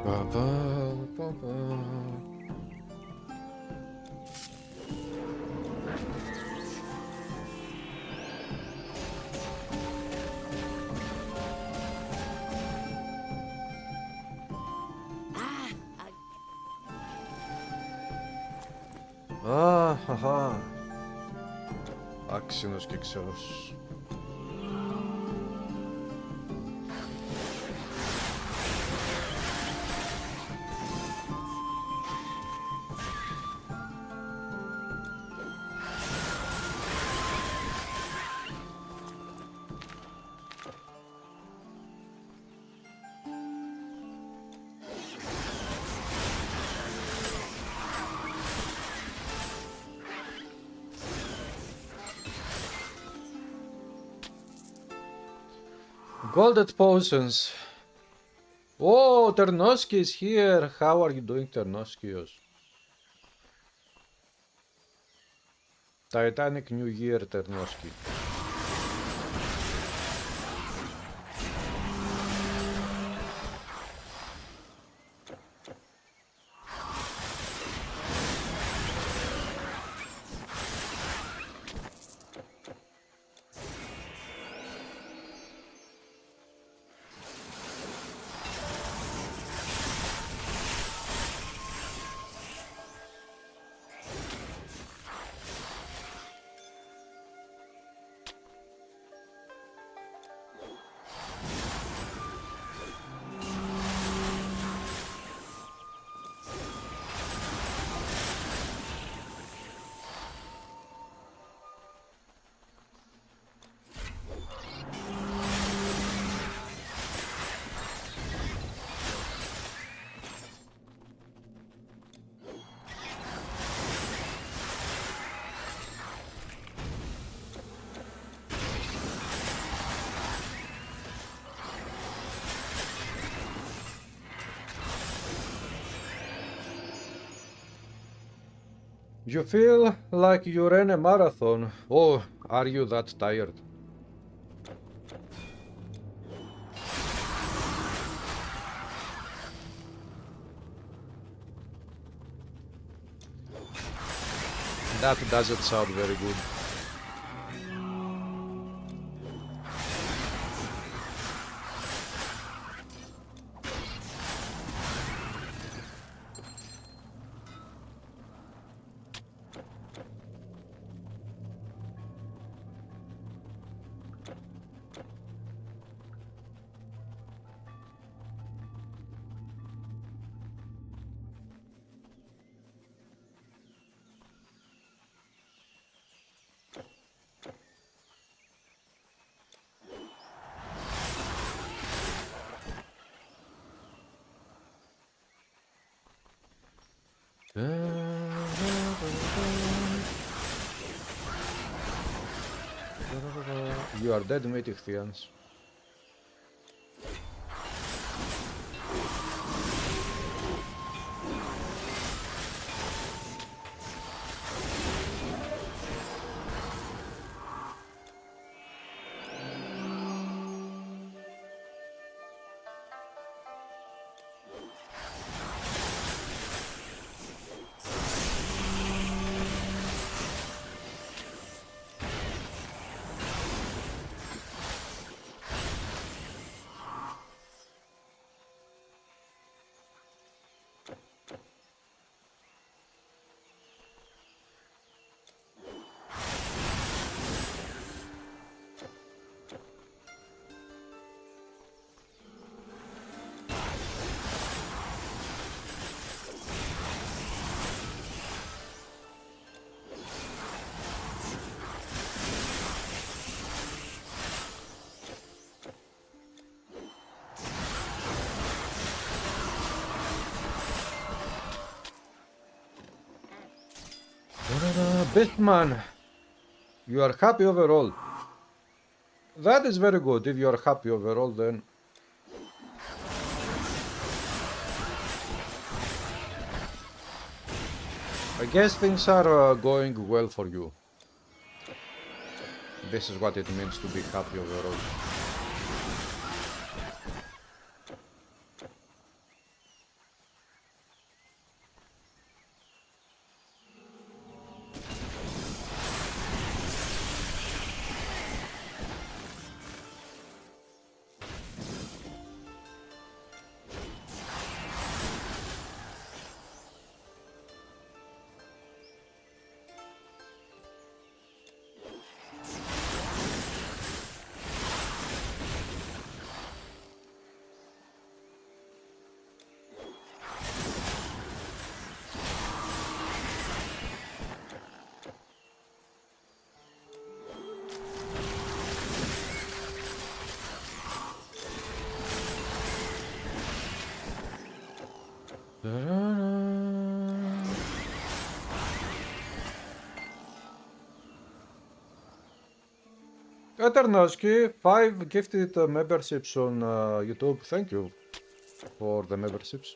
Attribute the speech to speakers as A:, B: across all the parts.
A: Ba, ba, ba, ba. Αχαχα. Άξινος και ξερός. Golded potions. Oh, Ternoski is here. How are you doing, Ternoskios? Titanic New Year, Ternoski. You feel like you ran a marathon. Oh, are you that tired? That doesn't sound very good. You are dead, mate, Ichthians. Bitman, you are happy overall. That is very good. If you are happy overall, then I guess things are going well for you. This is what it means to be happy overall. Eternoski, 5 gifted memberships on YouTube. Thank you for the memberships.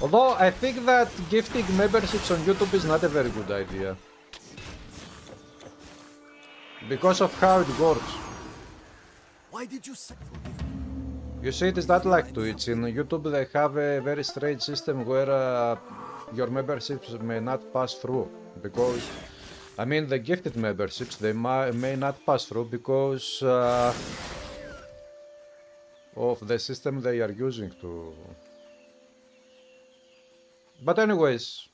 A: Although I think that gifting memberships on YouTube is not a very good idea. Because of how it works.
B: Why did you say?
A: You see, it is not like Twitch. In YouTube they have a very strange system where your memberships may not pass through. Because, I mean, the gifted memberships, they may not pass through because of the system they are using to... But anyways,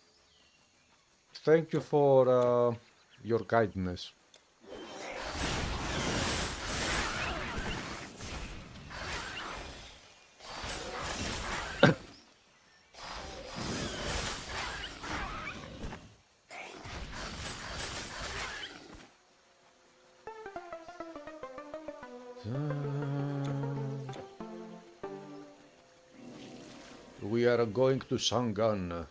A: thank you for your kindness. We are going to Shangan.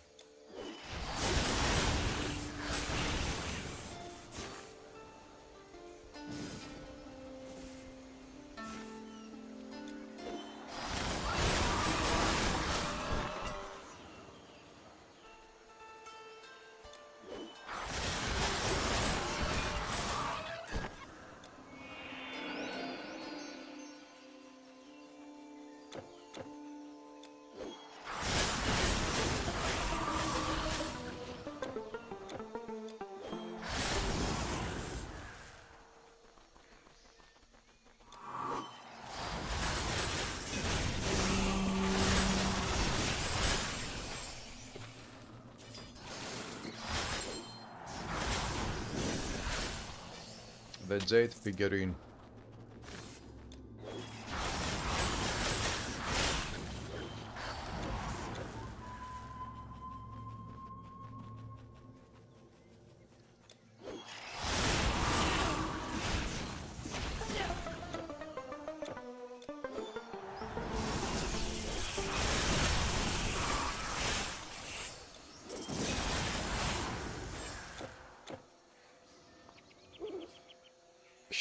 A: The Jade figurine.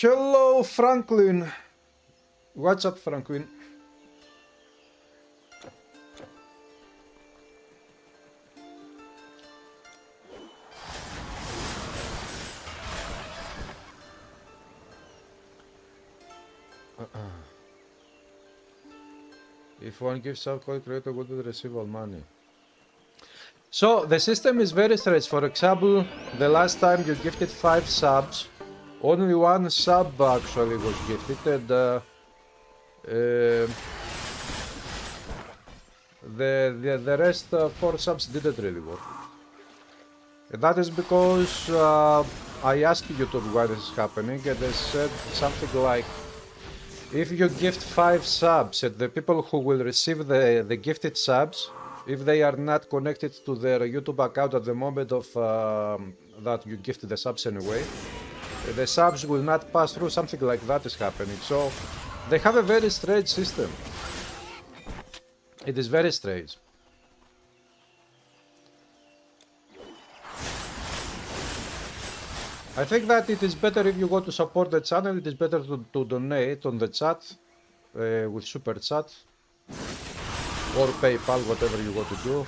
A: Hello, Franklin. What's up, Franklin? If one gives out code creator would receive all money. So the system is very strange. For example, the last time you gifted 5 subs, only 1 sub actually was gifted, and the rest 4 subs didn't really work. And that is because I asked YouTube why this is happening, and they said something like, if you gift 5 subs and the people who will receive the gifted subs, if they are not connected to their YouTube account at the moment of that you gift the subs anyway, the subs will not pass through. Something like that is happening. So they have a very strange system. It is very strange. I think that it is better if you go to support the channel. It is better to donate on the chat with super chat or PayPal, whatever you want to do,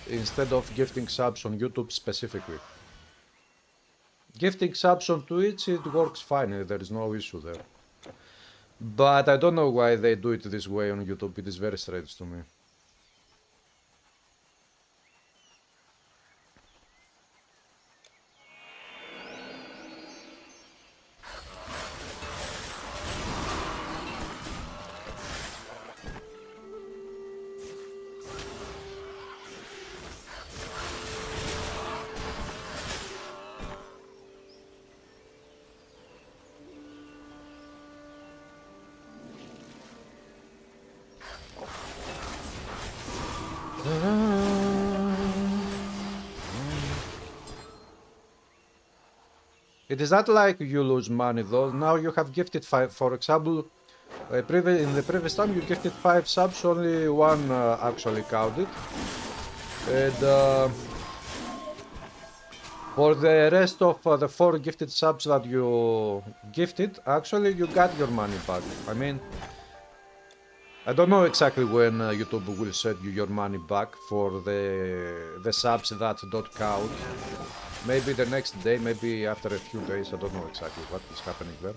A: instead of gifting subs on YouTube specifically. Gifting subs on Twitch, it works fine, there is no issue there. But I don't know why they do it this way on YouTube, it is very strange to me. It is not like you lose money though. Now you have gifted 5, for example, In the previous time you gifted 5 subs, only one actually counted. And for the rest of the 4 gifted subs that you gifted, actually you got your money back. I mean, I don't know exactly when YouTube will send you your money back for the subs that don't count. Maybe the next day, maybe after a few days, I don't know exactly what is happening there.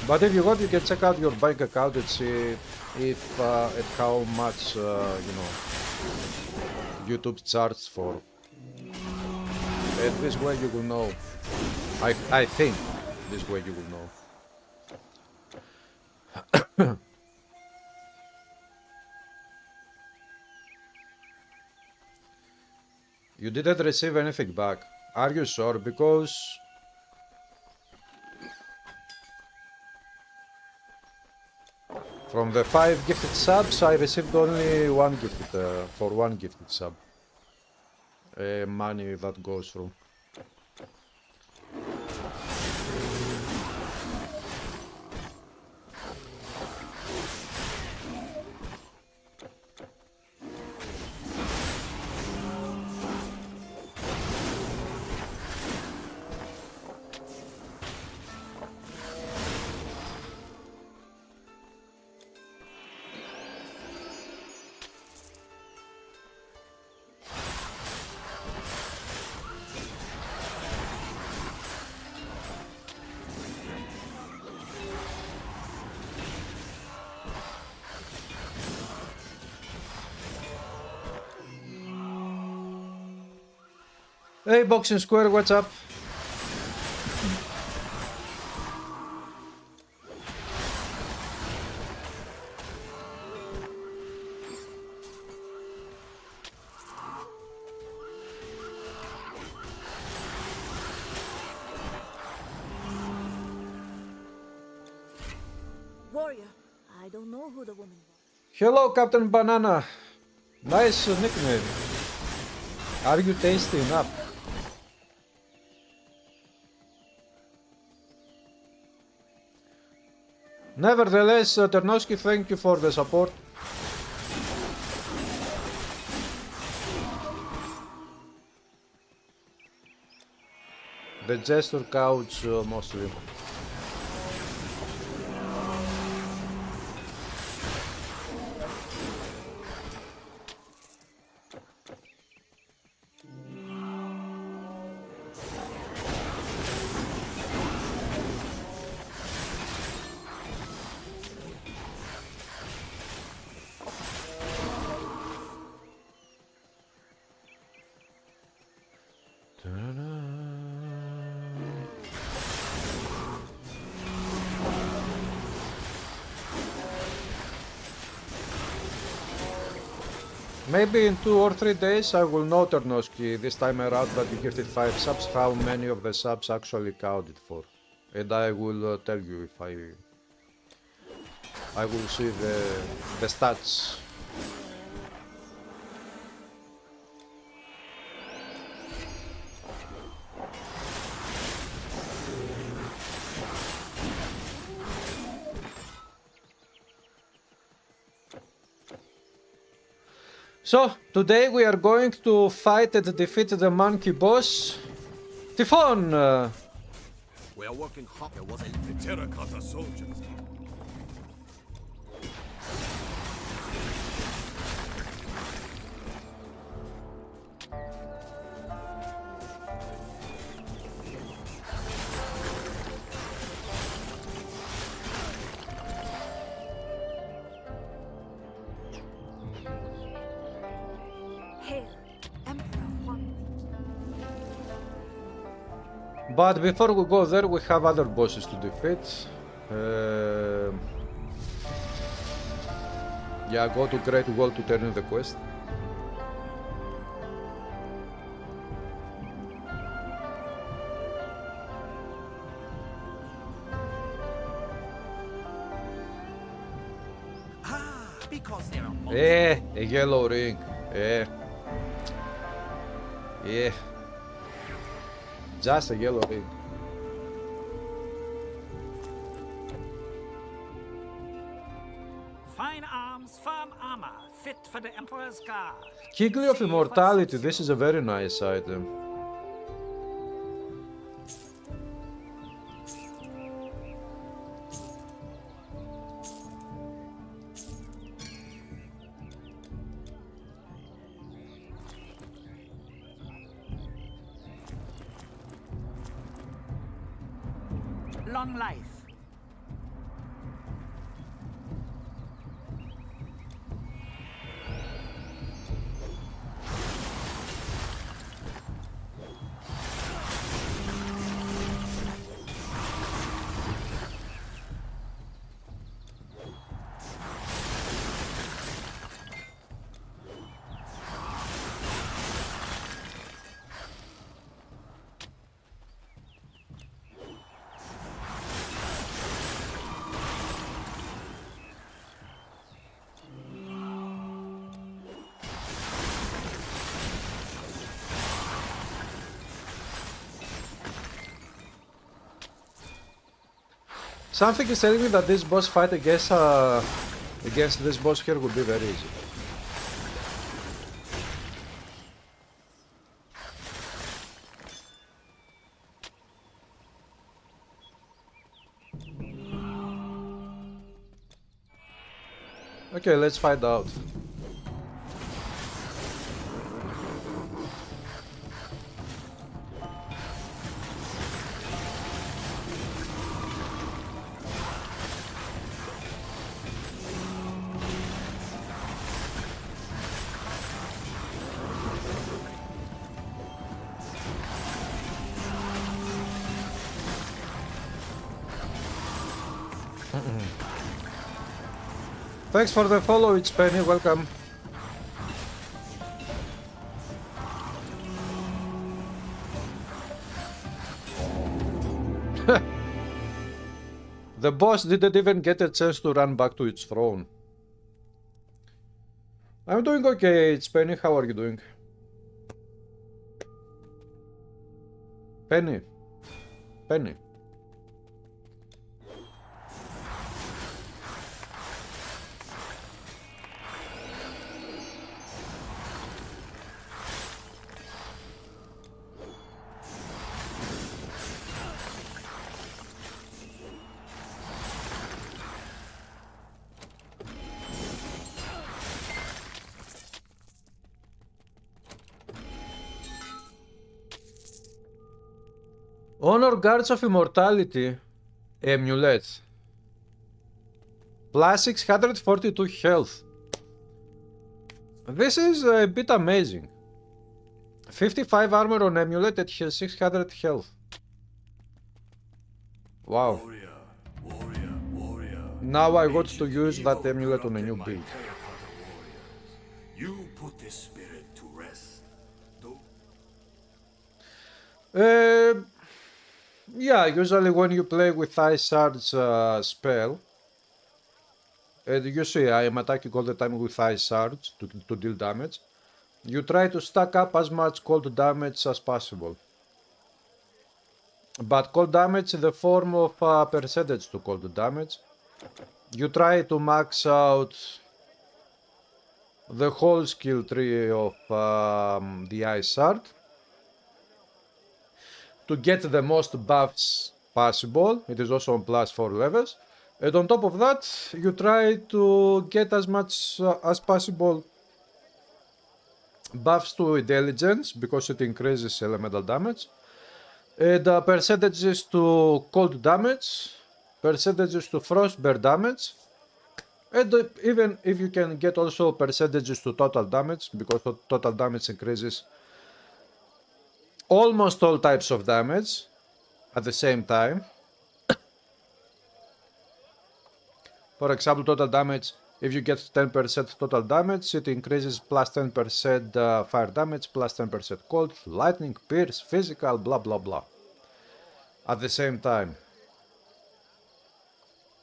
A: But if you want, you can check out your bank account and see if and how much you know, YouTube charges for. And this way you will know. I think this way you will know. You didn't receive anything back. Are you sure? Because from the 5 gifted subs, I received only one gifted for one gifted sub. Money that goes through. Hey, Boxing Square, what's up?
C: Warrior, I don't know who the woman was.
A: Hello, Captain Banana. Nice nickname. Are you tasty enough? Nevertheless, Ternoski, thank you for the support. The gesture counts mostly. Maybe in 2 or 3 days I will know, Ternoski, this time around that you gifted 5 subs, how many of the subs actually counted for. And I will tell you if I will see the stats. So, today we are going to fight and defeat the monkey boss, Typhon!
B: We are working hard. There was the terracotta soldiers.
C: Hail, Emperor Juan.
A: But before we go there, we have other bosses to defeat. Yeah, go to Great Wall to turn in the quest.
B: Because there are monsters.
A: A yellow ring. Yeah. Just a yellow ring.
D: armor fit for the Emperor's guard.
A: Kegel of Immortality, this is a very nice item.
D: Long life.
A: Something is telling me that this boss fight against this boss here will be very easy. Okay, let's find out. Thanks for the follow, it's Penny, welcome. The boss didn't even get a chance to run back to its throne. I'm doing okay, it's Penny, how are you doing? Penny. Penny. Honor Guards of Immortality Amulet. Plus 642 health. This is a bit amazing. 55 armor on Amulet, it has 600 health. Wow. Now I got to use that Amulet on a new build.
B: You put this spirit to rest.
A: Yeah, usually when you play with Ice Shards spell, and you see I am attacking all the time with Ice Shards to deal damage, you try to stack up as much cold damage as possible. But cold damage in the form of percentage to cold damage. You try to max out the whole skill tree of the Ice Shard to get the most buffs possible. It is also on plus 4 levels, and on top of that you try to get as much as possible buffs to intelligence because it increases elemental damage, and percentages to cold damage, percentages to frostbear damage, and even if you can get also percentages to total damage, because total damage increases almost all types of damage at the same time. For example, total damage, if you get 10% total damage, it increases plus 10% fire damage, plus 10% cold, lightning, pierce, physical, blah blah blah. At the same time.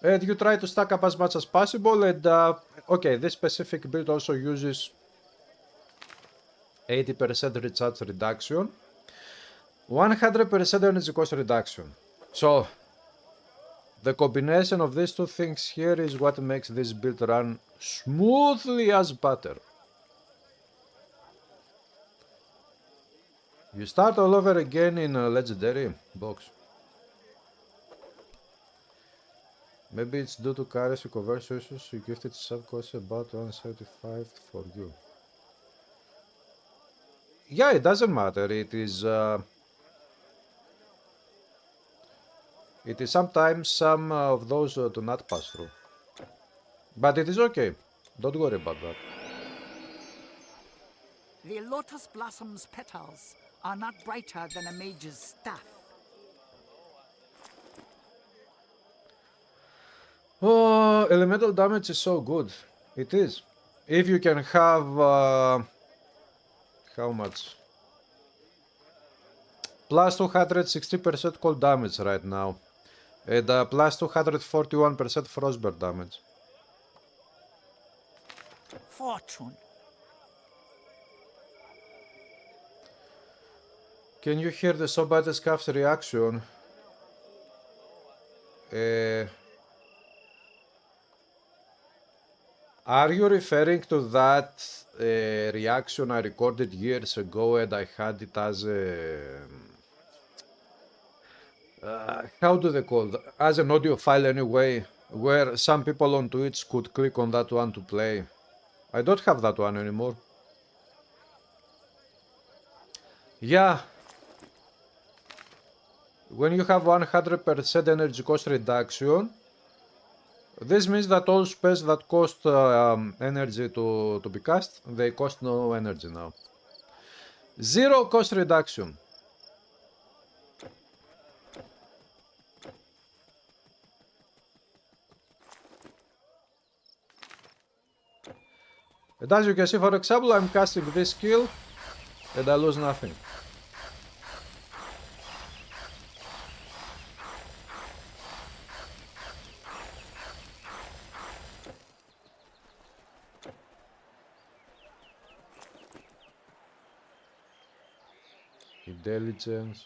A: And you try to stack up as much as possible, and okay, this specific build also uses 80% recharge reduction, 100% energy cost reduction. So The combination of these two things here is what makes this build run smoothly as butter. You start all over again in a legendary box. Maybe it's due to currency conversion issues. You gifted sub cost about 175 for you. Yeah, it doesn't matter. It is sometimes some of those do not pass through. But it is okay. Don't worry about that.
D: The lotus blossom's petals are not brighter than a mage's staff.
A: Oh, elemental damage is so good. It is. If you can have how much? Plus 260% cold damage right now. And plus 241% frostburn damage.
D: Fortune.
A: Can you hear the Somebody Scuff's reaction? Are you referring to that reaction I recorded years ago and I had it as a... how do they call it? As an audio file anyway, where some people on Twitch could click on that one to play. I don't have that one anymore. Yeah. When you have 100% energy cost reduction, this means that all spells that cost energy to be cast, they cost no energy now. Zero cost reduction. And as you can see, for example, I'm casting this skill and I lose nothing. Intelligence.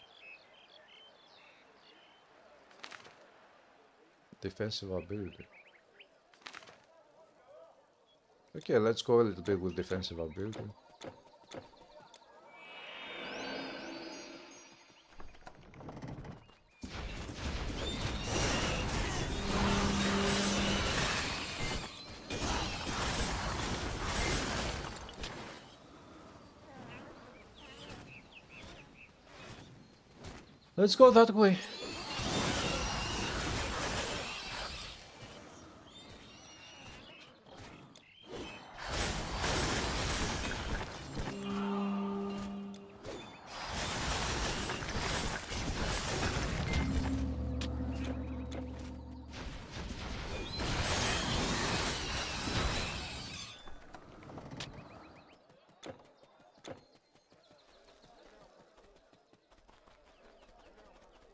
A: Defensive ability. Okay, let's go a little bit with defensive ability. Let's go that way.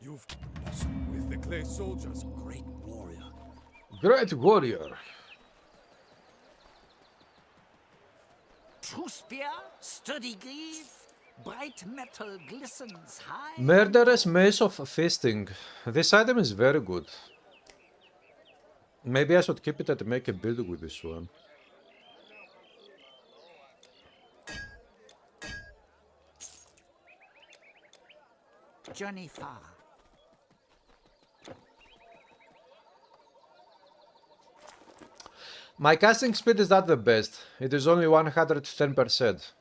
B: You've with the clay soldiers, great warrior.
A: Great warrior.
D: True spear, sturdy greave, bright metal glistens high.
A: Murderous Mace of Feasting. This item is very good. Maybe I should keep it and make a build with this one.
D: Journey far.
A: My casting speed is not the best. It is only 110%.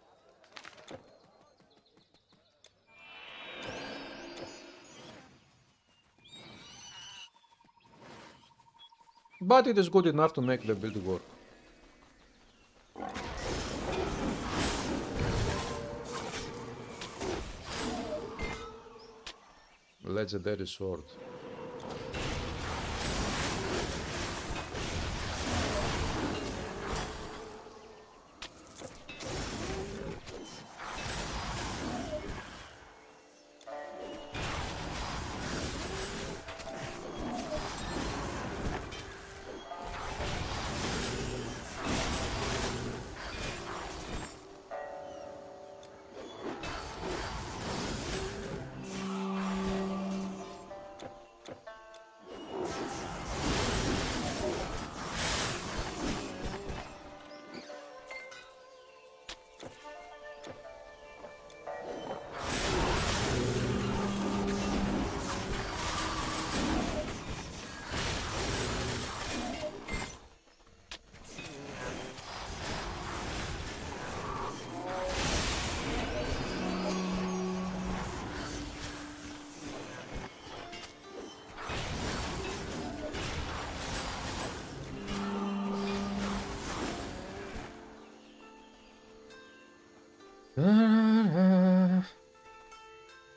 A: But it is good enough to make the build work. Legendary sword.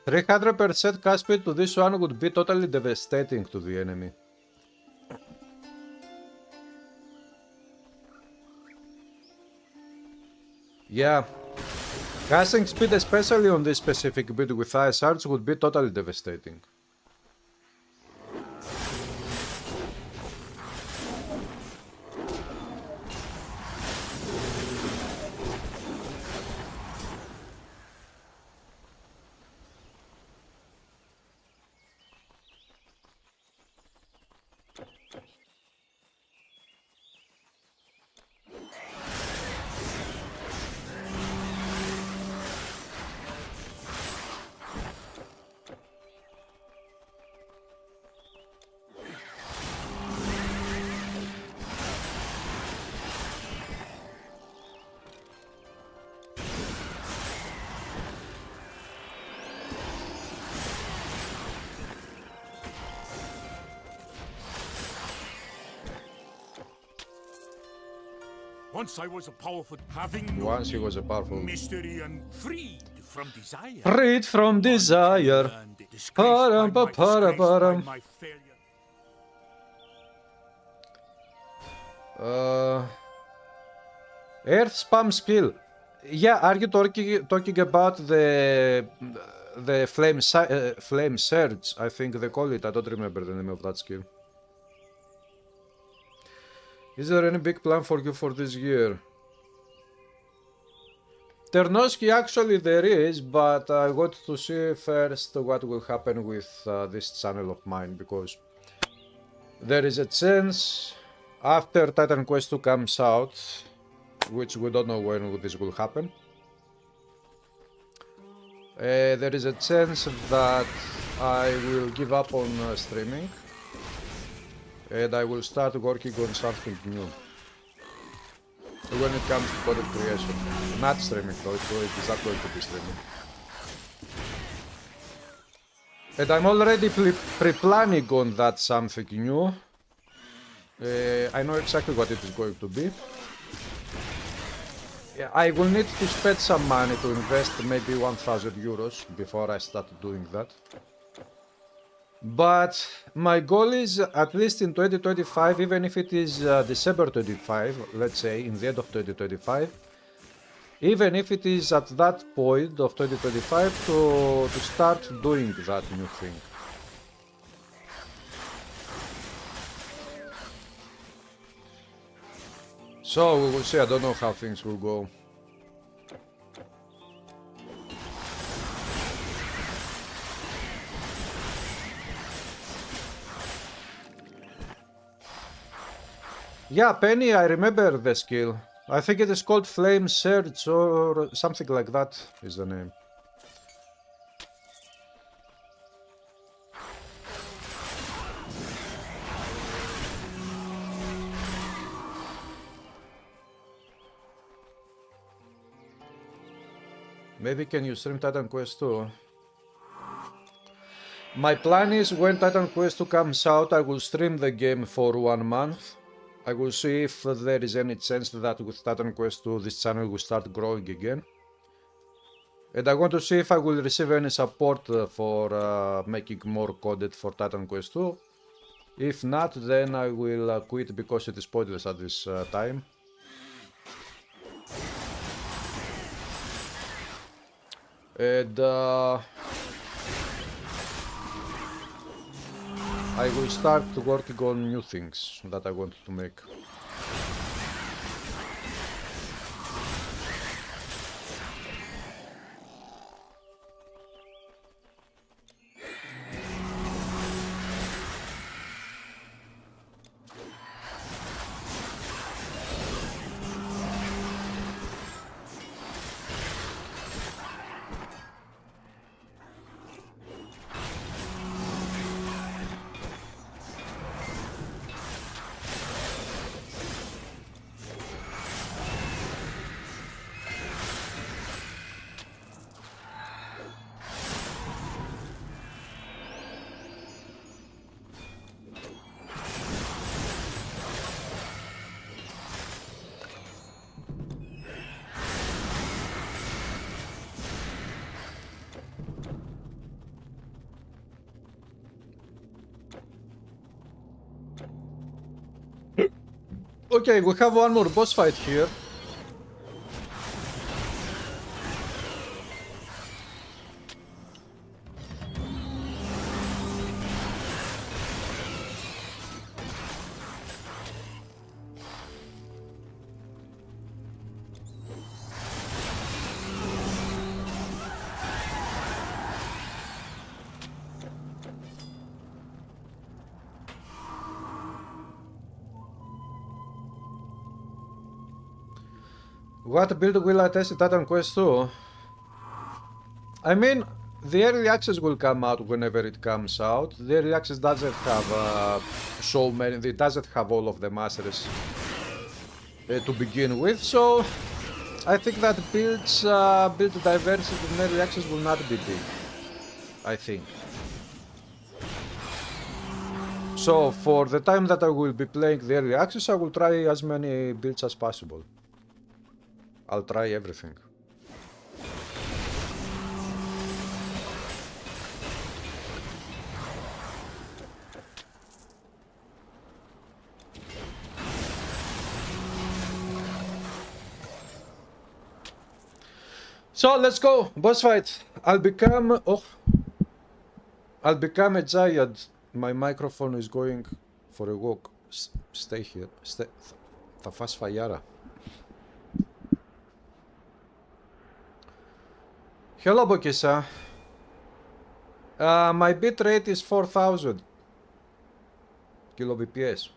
A: 300% cast speed to this one would be totally devastating to the enemy. Yeah, casting speed, especially on this specific build with ISRs, would be totally devastating.
B: Once I was a powerful, having no
A: Once he was a powerful.
B: mystery and freed from desire.
A: Freed from desire.
B: And disgraced by
A: Param.
B: my failure.
A: Earth spam skill. Yeah, are you talking about the flame surge? I think they call it. I don't remember the name of that skill. Is there any big plan for you for this year? Ternoski, actually there is, but I want to see first what will happen with this channel of mine, because there is a chance after Titan Quest 2 comes out, which we don't know when this will happen, there is a chance that I will give up on streaming and I will start working on something new when it comes to content creation. Not streaming though, it is not going to be streaming. And I'm already pre-planning on that something new. I know exactly what it is going to be. I will need to spend some money to invest maybe 1000 euros before I start doing that. But my goal is, at least in 2025, even if it is December 25, let's say, in the end of 2025, even if it is at that point of 2025, to start doing that new thing. So we will see, I don't know how things will go. Yeah, Penny, I remember the skill. I think it is called Flame Surge or something like that is the name. Maybe can you stream Titan Quest 2? My plan is when Titan Quest 2 comes out, I will stream the game for 1 month. I will see if there is any chance that with Titan Quest 2 this channel will start growing again. And I want to see if I will receive any support for making more content for Titan Quest 2. If not, then I will quit because it is pointless at this time. And I will start working on new things that I want to make. Okay, we have one more boss fight here. What build will I test in Titan Quest 2? I mean, the early access will come out whenever it comes out. The early access doesn't have so many, it doesn't have all of the masters to begin with, so I think that build diversity in early access will not be big, I think. So for the time that I will be playing the early access, I will try as many builds as possible. I'll try everything. So let's go, boss fight. I'll become a giant. My microphone is going for a walk. Stay here. Θα φας φαγιάρα. Hello, Bokisa. My bitrate is 4000 kbps.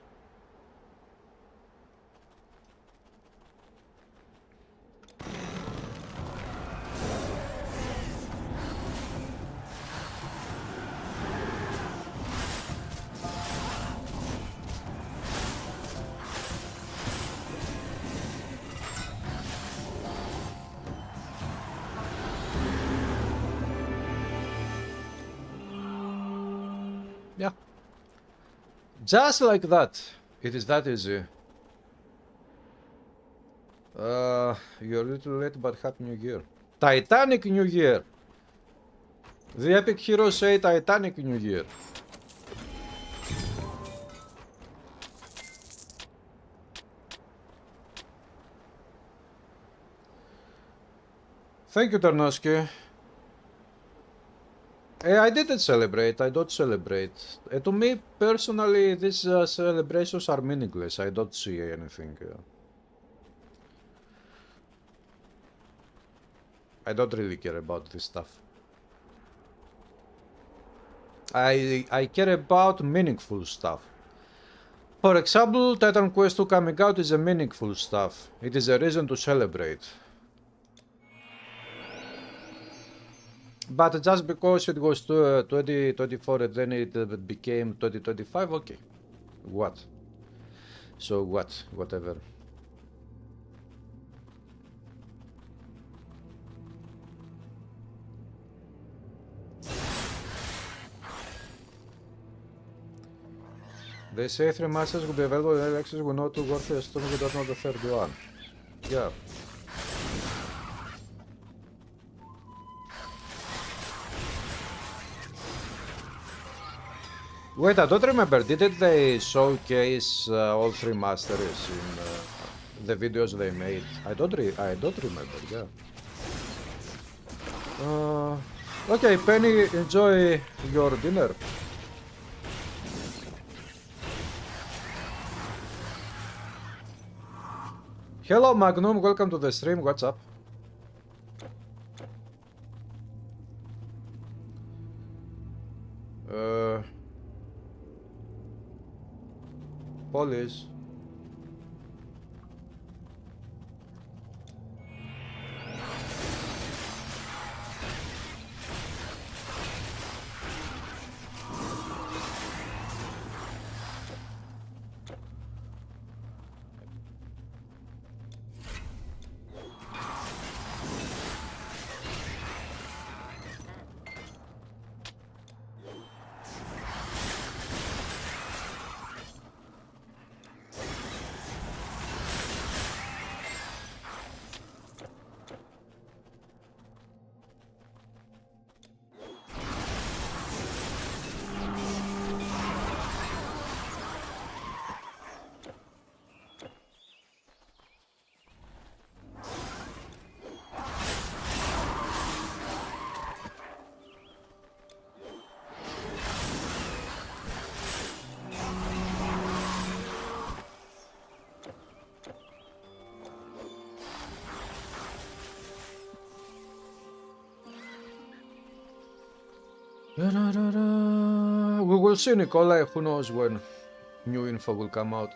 A: Yeah. Just like that. It is that easy. You're a little late, but Happy New Year. Titanic New Year! The epic heroes say Titanic New Year. Thank you, Tarnowski. I didn't celebrate, I don't celebrate. To me, personally, these celebrations are meaningless. I don't see anything. I don't really care about this stuff. I care about meaningful stuff. For example, Titan Quest 2 coming out is a meaningful stuff. It is a reason to celebrate. But just because it was 2024 and then it became 2025, okay. What? So what? Whatever. They say 3 masters will be available in early access with no 2 Warfare Storm, we don't know the third one. Yeah. Wait, I don't remember. Didn't they showcase all 3 masters in the videos they made? I don't remember. Yeah. Okay, Penny, enjoy your dinner. Hello, Magnum. Welcome to the stream. What's up? Polish. We will see, Nikolai. Who knows when new info will come out.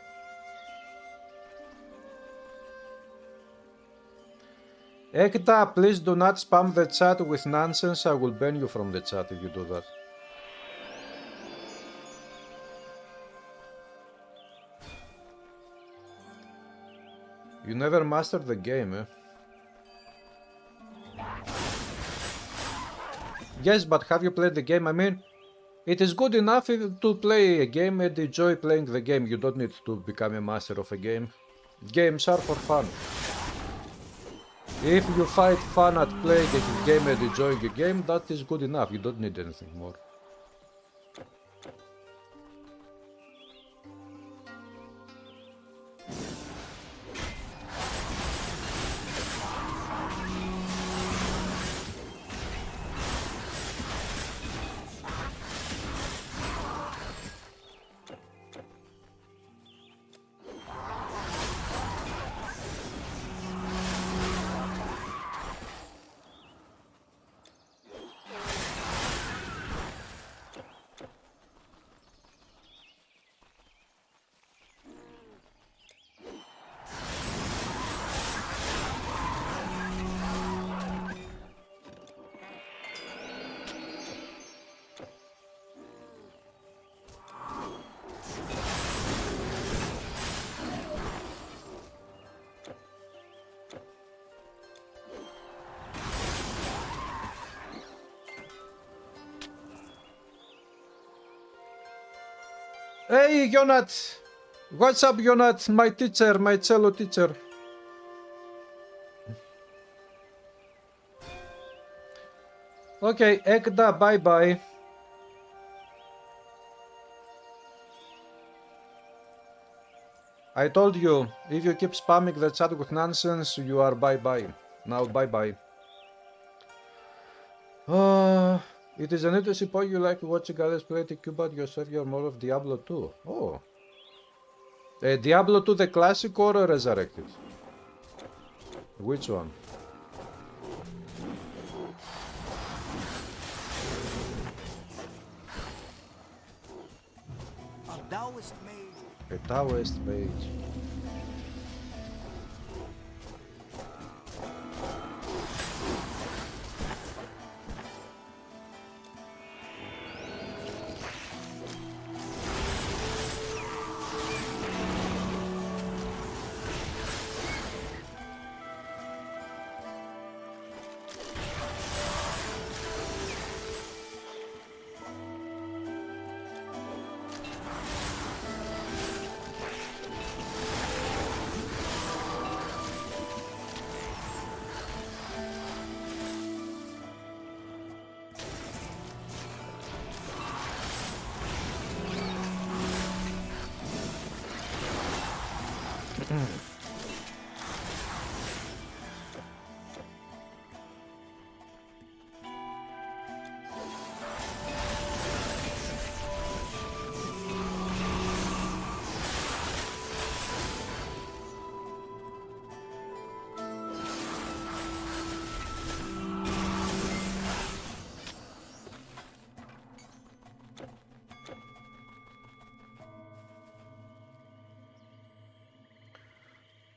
A: Ekta, please do not spam the chat with nonsense. I will ban you from the chat if you do that. You never mastered the game, eh? Yes, but have you played the game? I mean, it is good enough to play a game and enjoy playing the game. You don't need to become a master of a game. Games are for fun. If you find fun at playing a game and enjoying a game, that is good enough. You don't need anything more. Hey, Jonat! What's up, Jonat? My teacher, my cello teacher. Okay, Ekda, bye-bye. I told you, if you keep spamming the chat with nonsense, you are bye-bye. Now, bye-bye. It is an interesting point. You like watching others play the cube, but yourself you're more of Diablo 2. Oh. Diablo 2 the classic or resurrected? Which one?
D: A Taoist mage.
A: A Taoist mage.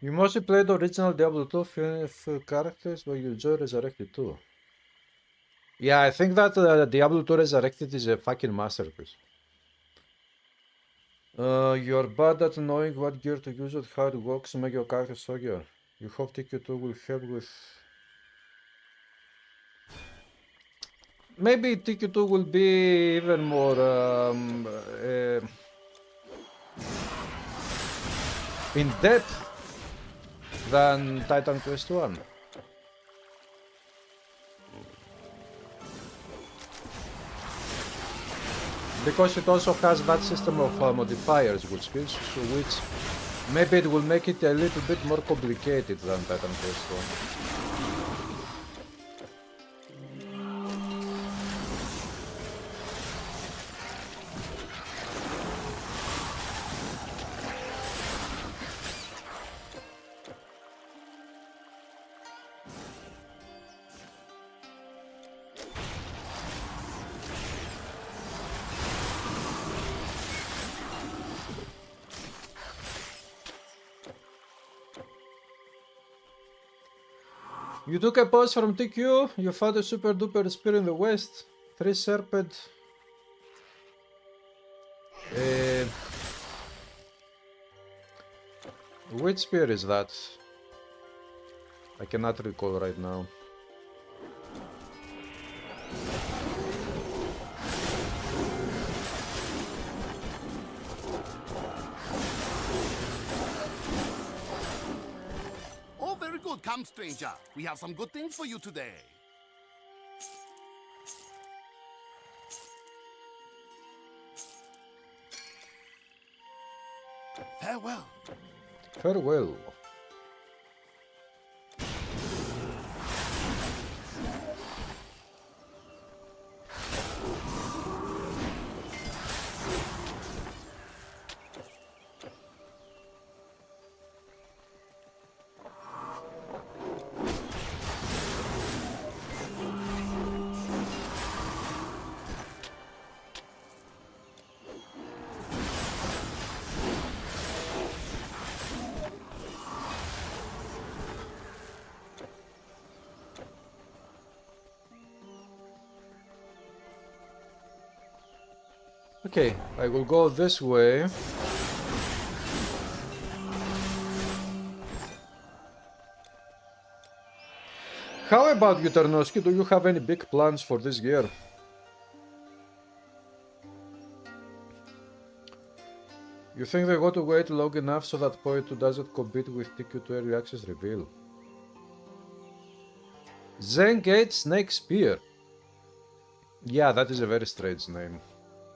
A: You mostly played original Diablo 2 with characters, but you enjoy Resurrected too. Yeah, I think that Diablo 2 Resurrected is a fucking masterpiece. You're bad at knowing what gear to use and how it works, make your character stronger. You hope TQ2 will help with... Maybe TQ2 will be even more in depth than Titan Quest 1. Because it also has that system of modifiers with skills, so which maybe it will make it a little bit more complicated than Titan Quest 1. You took a pause from TQ, you found a super duper spear in the west. 3 serpent. Which spear is that? I cannot recall right now.
E: Oh, very good. Come, stranger. We have some good things for you today. Farewell.
A: Farewell. Okay, I will go this way. How about you, Ternoski? Do you have any big plans for this year? You think they got to wait long enough so that Point 2 doesn't compete with TQ2 Early Access reveal? Zengate Snake Spear. Yeah, that is a very strange name.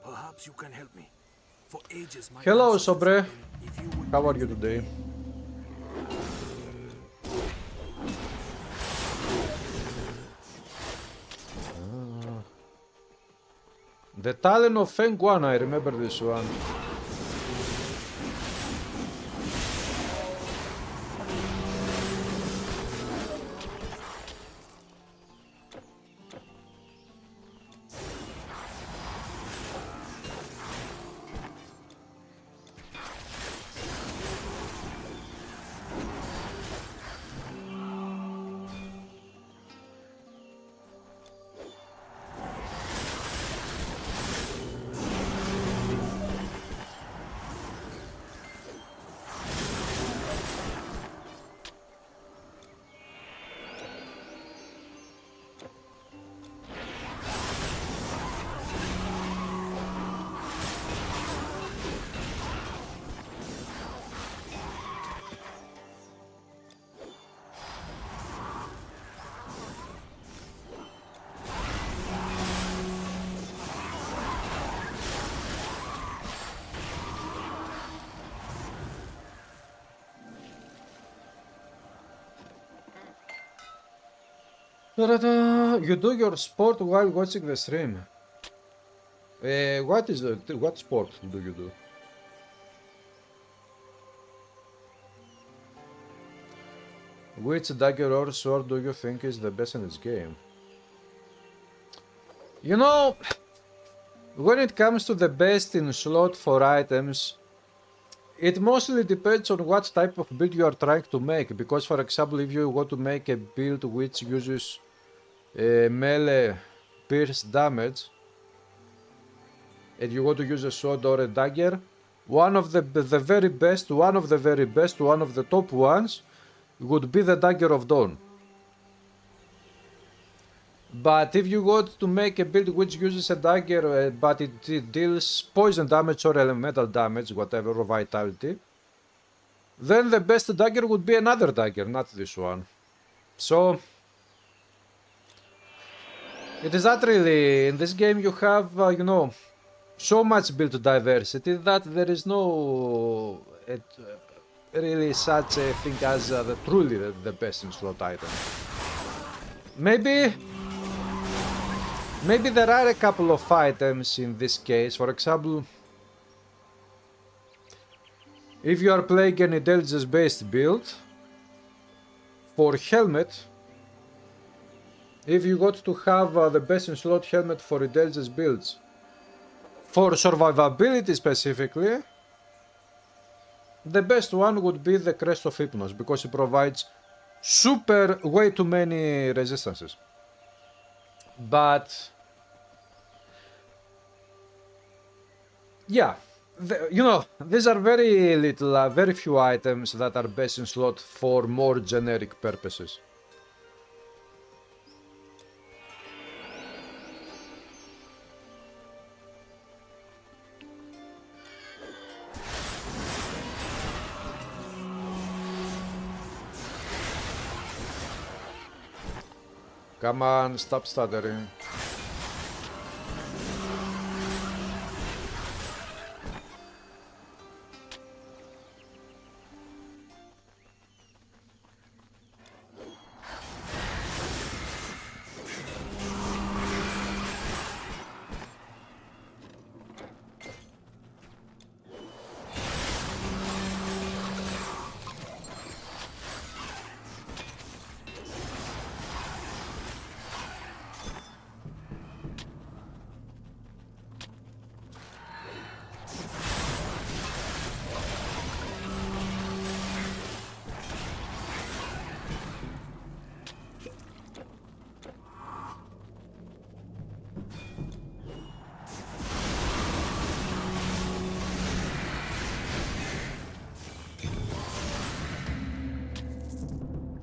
B: Perhaps you can help me. For ages, my
A: Hello,
B: ancestors
A: Sobre.
B: have been, if you would
A: How are you today? The Talon of Feng Guan, I remember this one. You do your sport while watching the stream. What sport do you do? Which dagger or sword do you think is the best in this game? You know, when it comes to the best in slot for items, it mostly depends on what type of build you are trying to make. Because, for example, if you want to make a build which uses melee pierce damage, and you want to use a sword or a dagger, one of the very best, one of the top ones would be the Dagger of Dawn. But if you want to make a build which uses a dagger but it deals poison damage or elemental damage, whatever, or vitality, then the best dagger would be another dagger, not this one. So it is not really, in this game you have, you know, so much build diversity that there is no really such a thing as truly the best in slot item. Maybe there are a couple of items in this case. For example, if you are playing an intelligence based build, for helmet, if you got to have the best in slot helmet for intelligence builds, for survivability specifically, the best one would be the Crest of Hypnos, because it provides super way too many resistances. But yeah, you know, these are very little, very few items that are best in slot for more generic purposes. Come on, stop stuttering.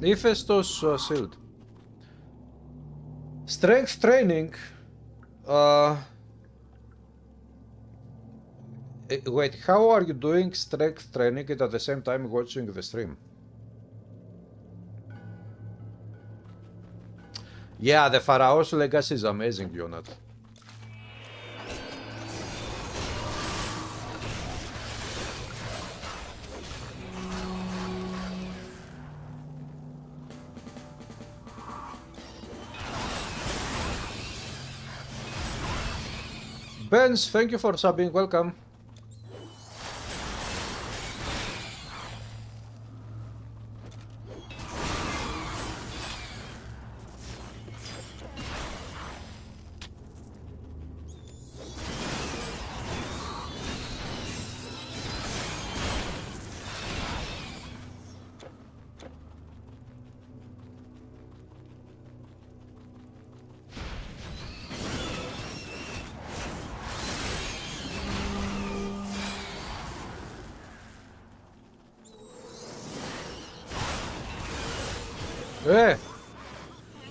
A: Ύφεστος shield. Strength training. Wait, how are you doing strength training and at the same time watching the stream? Yeah, the Pharaoh's Legacy is amazing, Jonathan. Benz, thank you for subbing, welcome.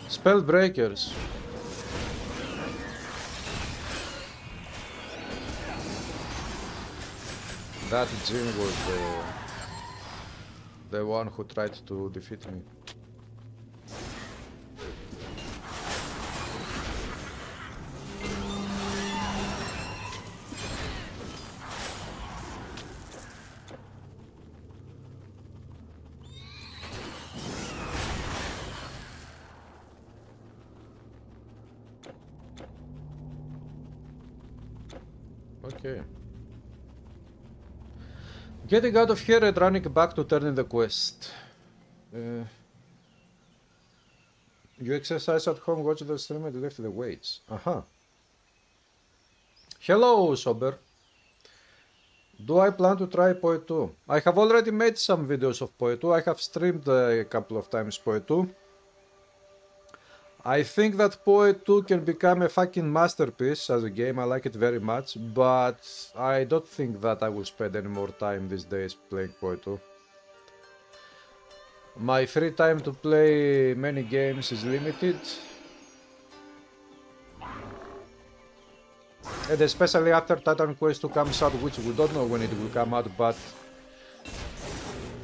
A: Spell breakers. That Jin was the one who tried to defeat me. Okay. Getting out of here and running back to turn in the quest. You exercise at home, watch the stream and lift the weights. Aha. Hello, Sober. Do I plan to try Poe 2? I have already made some videos of Poe 2. I have streamed a couple of times Poe 2. I think that Poe 2 can become a fucking masterpiece as a game. I like it very much, but I don't think that I will spend any more time these days playing Poe 2. My free time to play many games is limited. And especially after Titan Quest 2 comes out, which we don't know when it will come out, but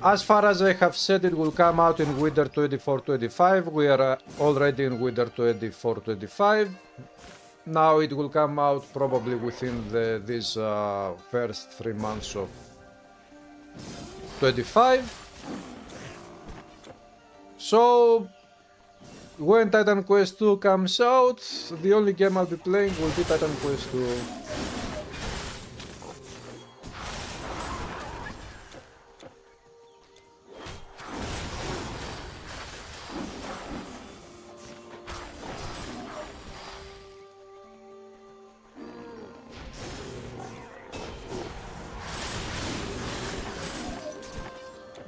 A: as far as I have said, it will come out in winter 24-25. We are already in winter 24-25. Now it will come out probably within these first 3 months of 25. So when Titan Quest 2 comes out, the only game I'll be playing will be Titan Quest 2.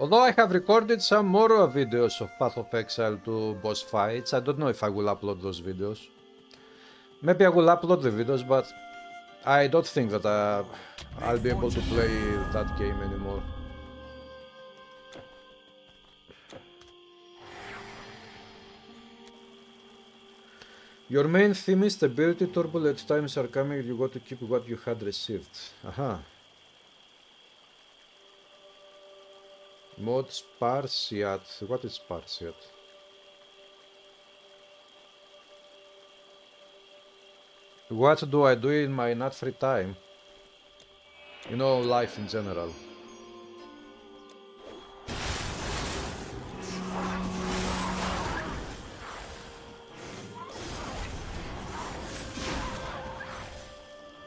A: Although I have recorded some more videos of Path of Exile 2 boss fights, I don't know if I will upload those videos. Maybe I will upload the videos, but I don't think that I'll be able to play that game anymore. Your main theme is stability, turbulent times are coming, you got to keep what you had received. Aha. Mod Spartiate. What is Spartiate? What do I do in my not free time? You know, life in general.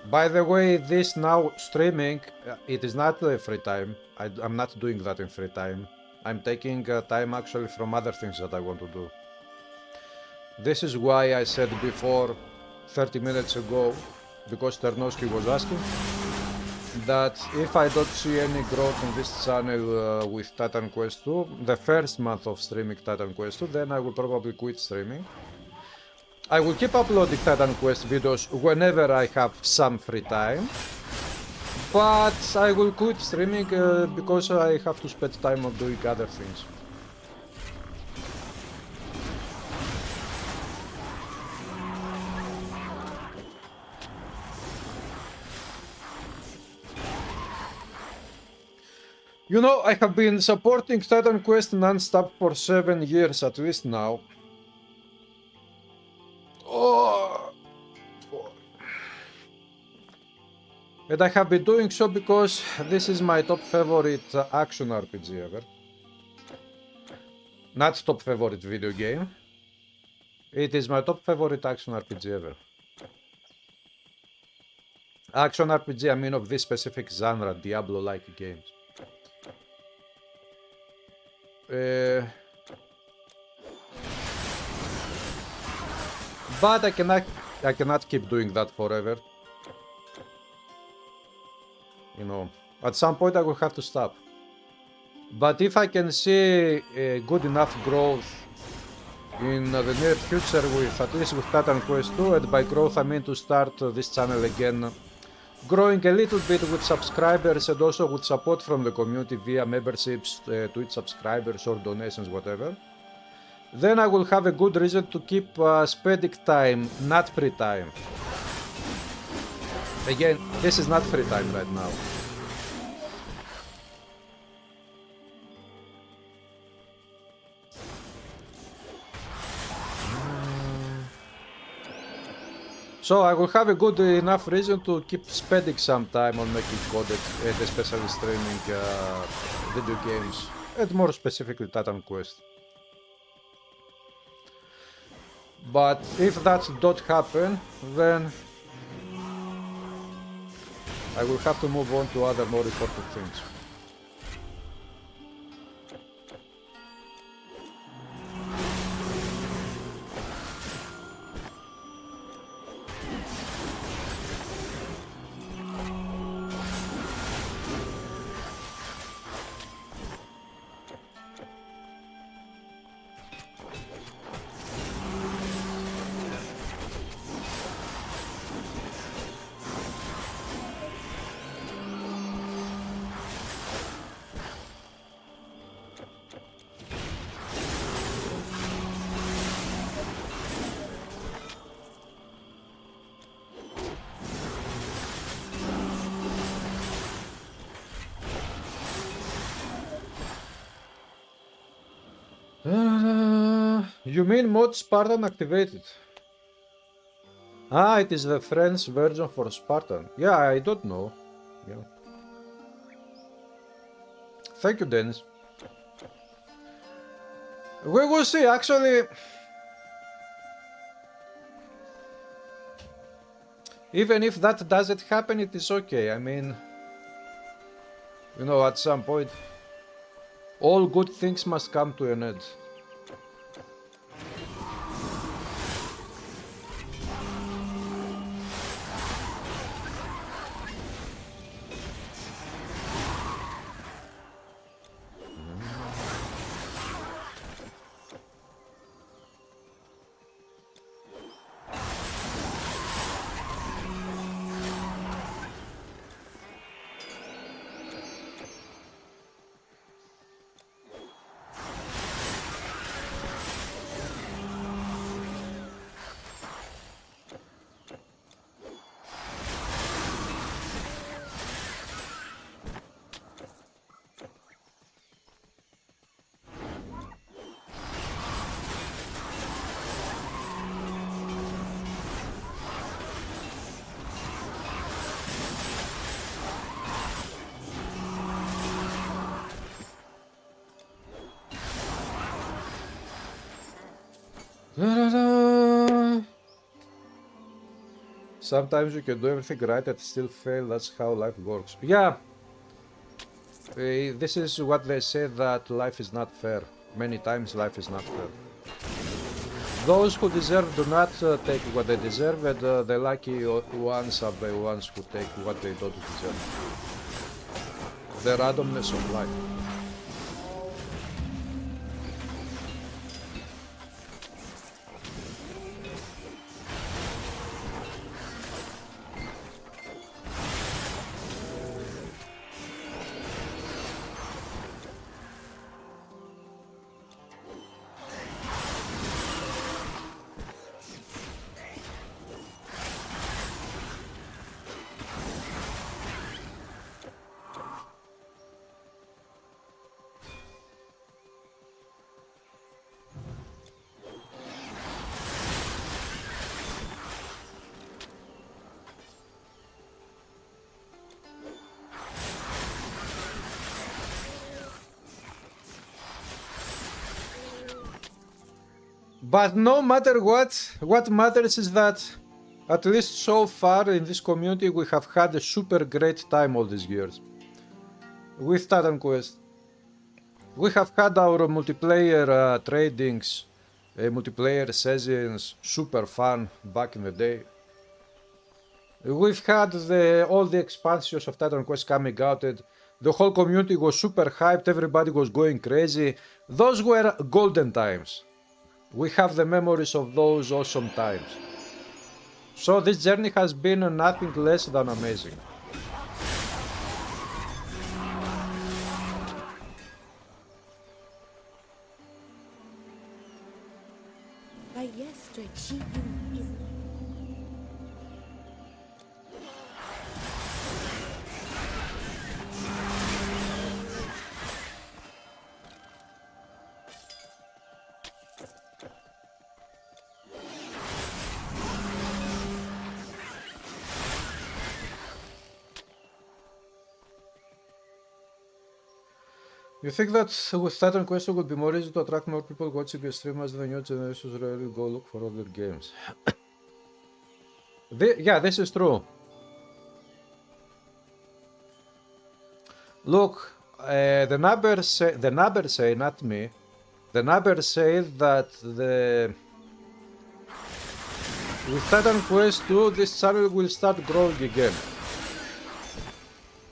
A: By the way, this now streaming, it is not free time. I'm not doing that in free time. I'm taking time actually from other things that I want to do. This is why I said before, 30 minutes ago, because Ternosky was asking, that if I don't see any growth in this channel with Titan Quest 2, the first month of streaming Titan Quest 2, then I will probably quit streaming. I will keep uploading Titan Quest videos whenever I have some free time, but I will quit streaming because I have to spend time on doing other things. You know, I have been supporting Titan Quest non-stop for 7 years at least now. Oh. And I have been doing so because this is my top favorite action RPG ever. Not top favorite video game. It is my top favorite action RPG ever. Action RPG, I mean of this specific genre, Diablo-like games. But I cannot keep doing that forever. You know, at some point I will have to stop. But if I can see good enough growth in the near future with at least with Titan Quest 2, and by growth I mean to start this channel again, growing a little bit with subscribers and also with support from the community via memberships, Twitch subscribers or donations, whatever, then I will have a good reason to keep spending time, not free time. Again, this is not free time right now. So I will have a good enough reason to keep spending some time on making content and especially streaming video games, and more specifically Titan Quest. But if that don't happen, then I will have to move on to other more important things. You mean mod Spartan activated? Ah, it is the French version for Spartan. Yeah, I don't know. Yeah. Thank you, Dennis. We will see, actually. Even if that doesn't happen, it is okay. I mean, you know, at some point, all good things must come to an end. Sometimes you can do everything right and still fail. That's how life works. Yeah. This is what they say, that life is not fair. Many times life is not fair. Those who deserve do not take what they deserve, and the lucky ones are the ones who take what they don't deserve. The randomness of life. But no matter what matters is that, at least so far in this community, we have had a super great time all these years. With Titan Quest. We have had our multiplayer tradings, multiplayer sessions, super fun back in the day. We've had all the expansions of Titan Quest coming out, and the whole community was super hyped, everybody was going crazy. Those were golden times. We have the memories of those awesome times. So this journey has been nothing less than amazing.
C: Right, yes, stretch. She you is
A: You think that with Titan Quest it would be more easy to attract more people watching your stream as the new generations really go look for other games? Yeah, this is true. Look, the numbers say, not me. The numbers say that with Titan Quest 2, this channel will start growing again.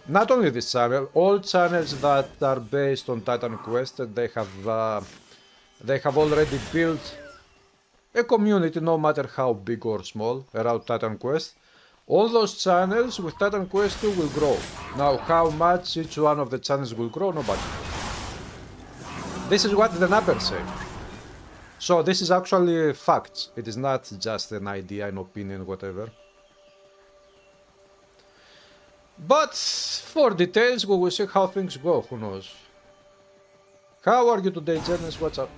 A: Not only this channel, all channels that are based on Titan Quest, they have already built a community, no matter how big or small, around Titan Quest. All those channels with Titan Quest 2 will grow. Now, how much each one of the channels will grow, nobody knows. This is what the numbers say. So this is actually facts. It is not just an idea, an opinion, whatever. But for details, we will see how things go, who knows. How are you today, Janice? What's up?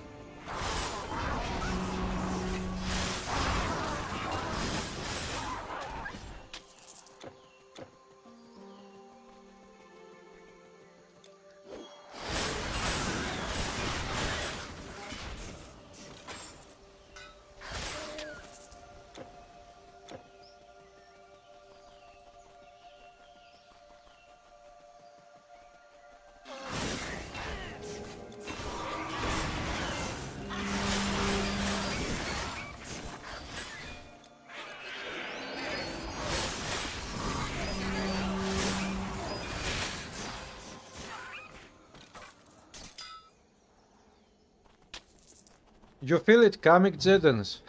A: You feel it coming, Jedens?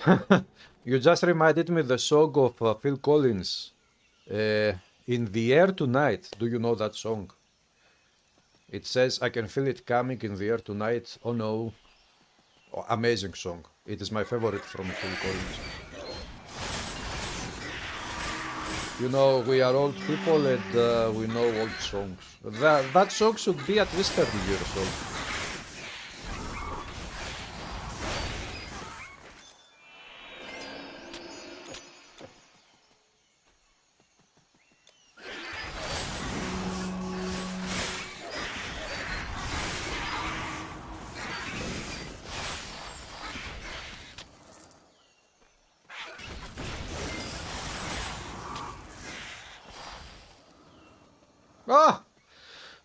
A: You just reminded me the song of Phil Collins. In the air tonight. Do you know that song? It says, I can feel it coming in the air tonight. Oh no. Oh, amazing song. It is my favorite from Phil Collins. You know, we are old people and we know old songs. That song should be at least 30 years old. Ah!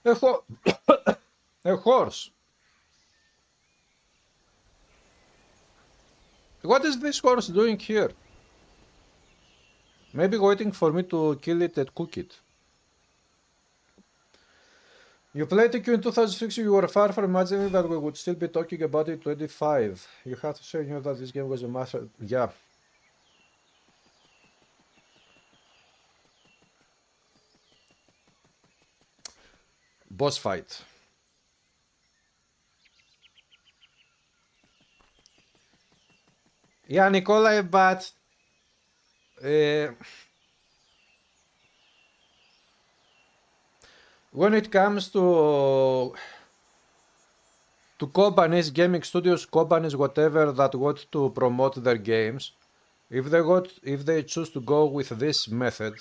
A: A horse. What is this horse doing here? Maybe waiting for me to kill it and cook it. You played TQ in 2006, you were far from imagining that we would still be talking about it in 25. You have to say you know that this game was a master... Yeah. Boss fight. Yeah, Nikolai, but... when it comes to companies, gaming studios, companies, whatever that want to promote their games, if they choose to go with this method,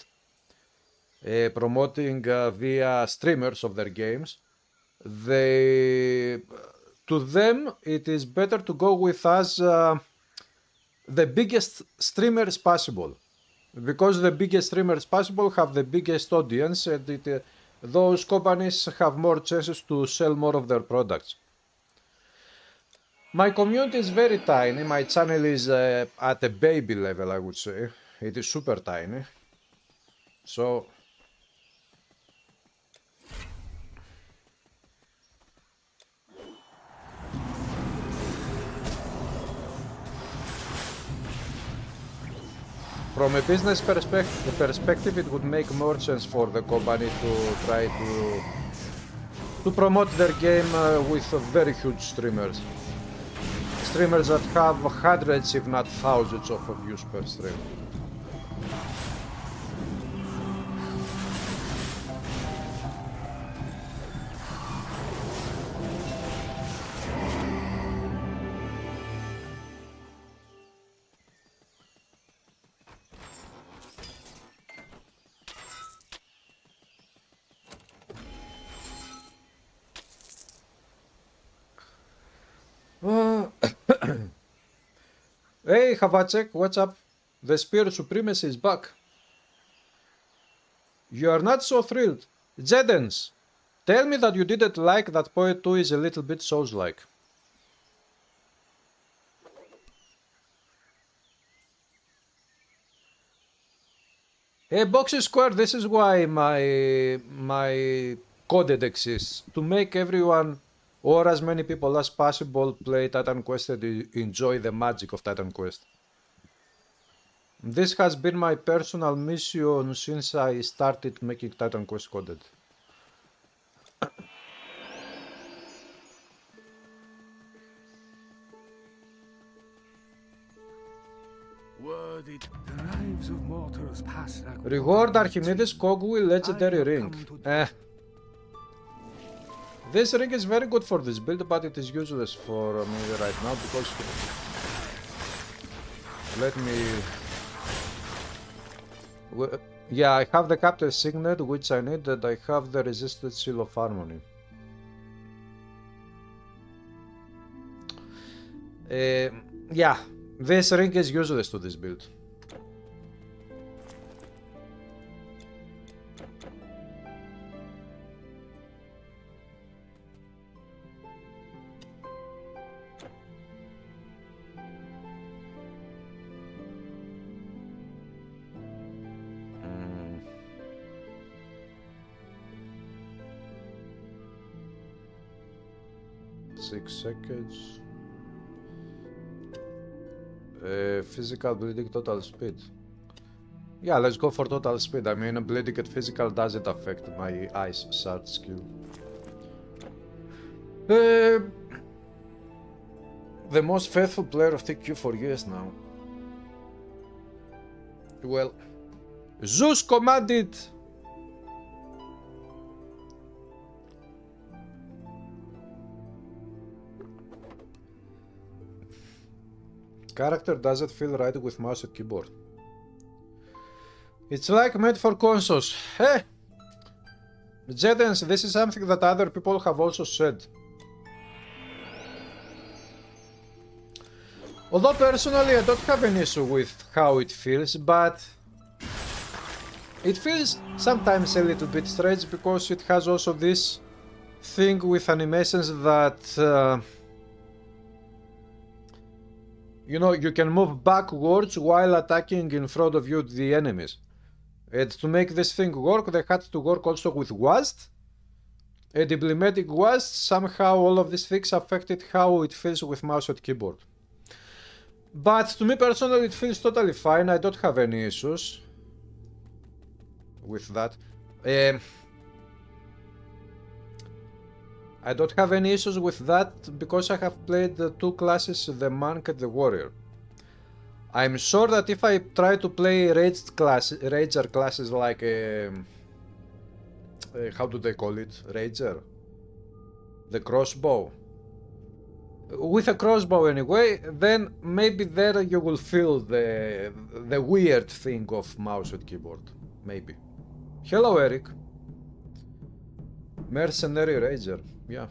A: promoting via streamers of their games, to them it is better to go with us the biggest streamers possible, because the biggest streamers possible have the biggest audience, and those companies have more chances to sell more of their products. My community is very tiny. My channel is at a baby level, I would say. It is super tiny. So... from a business perspective, it would make more sense for the company to try to promote their game with very huge streamers. Streamers that have hundreds, if not thousands, of views per stream. Hey, Havacek, what's up? The Spear Supremacy is back. You are not so thrilled. Jedens, tell me that you didn't like that Poet 2 is a little bit Souls-like. Hey, Boxy Square, this is why my coded exists. To make everyone, or as many people as possible, play Titan Quest and enjoy the magic of Titan Quest. This has been my personal mission since I started making Titan Quest coded. Reward Archimedes Cogwheel Legendary Ring. This ring is very good for this build, but it is useless for me right now because... Let me... Yeah, I have the Captain's Signet, which I need, and I have the Resisted Seal of Harmony. Yeah, this ring is useless to this build. Seconds. Physical bleeding total speed. Yeah, let's go for total speed. I mean, bleeding at physical doesn't affect my ice shard skill. The most faithful player of TQ for years now. Well, Zeus commanded. Character doesn't feel right with mouse and keyboard. It's like made for consoles. Hey! Jedens, this is something that other people have also said. Although personally I don't have an issue with how it feels, but It feels sometimes a little bit strange because it has also this thing with animations that you know, you can move backwards while attacking in front of you the enemies. And to make this thing work, they had to work also with WASD. And implementing WASD, somehow all of these things affected how it feels with mouse and keyboard. But to me personally, it feels totally fine. I don't have any issues with that. I don't have any issues with that because I have played the two classes, the Monk and the Warrior. I'm sure that if I try to play Rager classes like how do they call it? Rager? The crossbow. With a crossbow anyway, then maybe there you will feel the weird thing of mouse and keyboard. Maybe. Hello, Eric. Mercenary Rager. Yeah.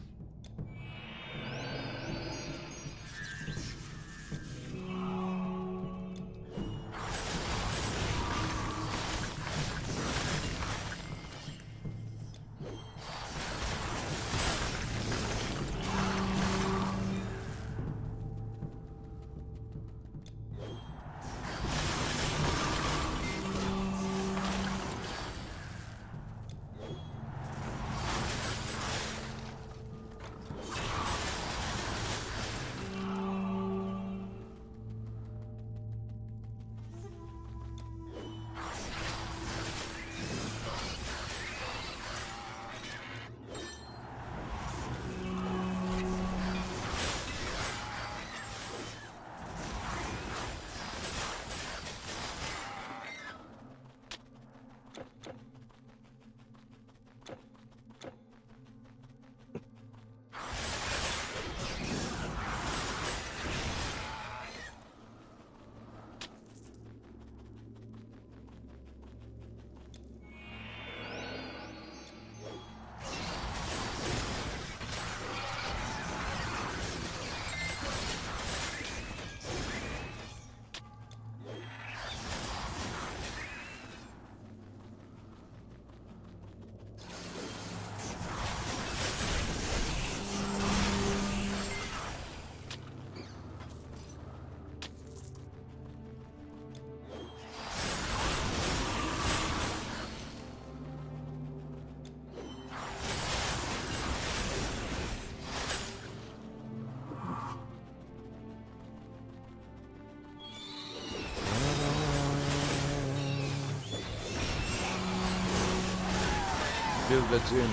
A: Build the gym.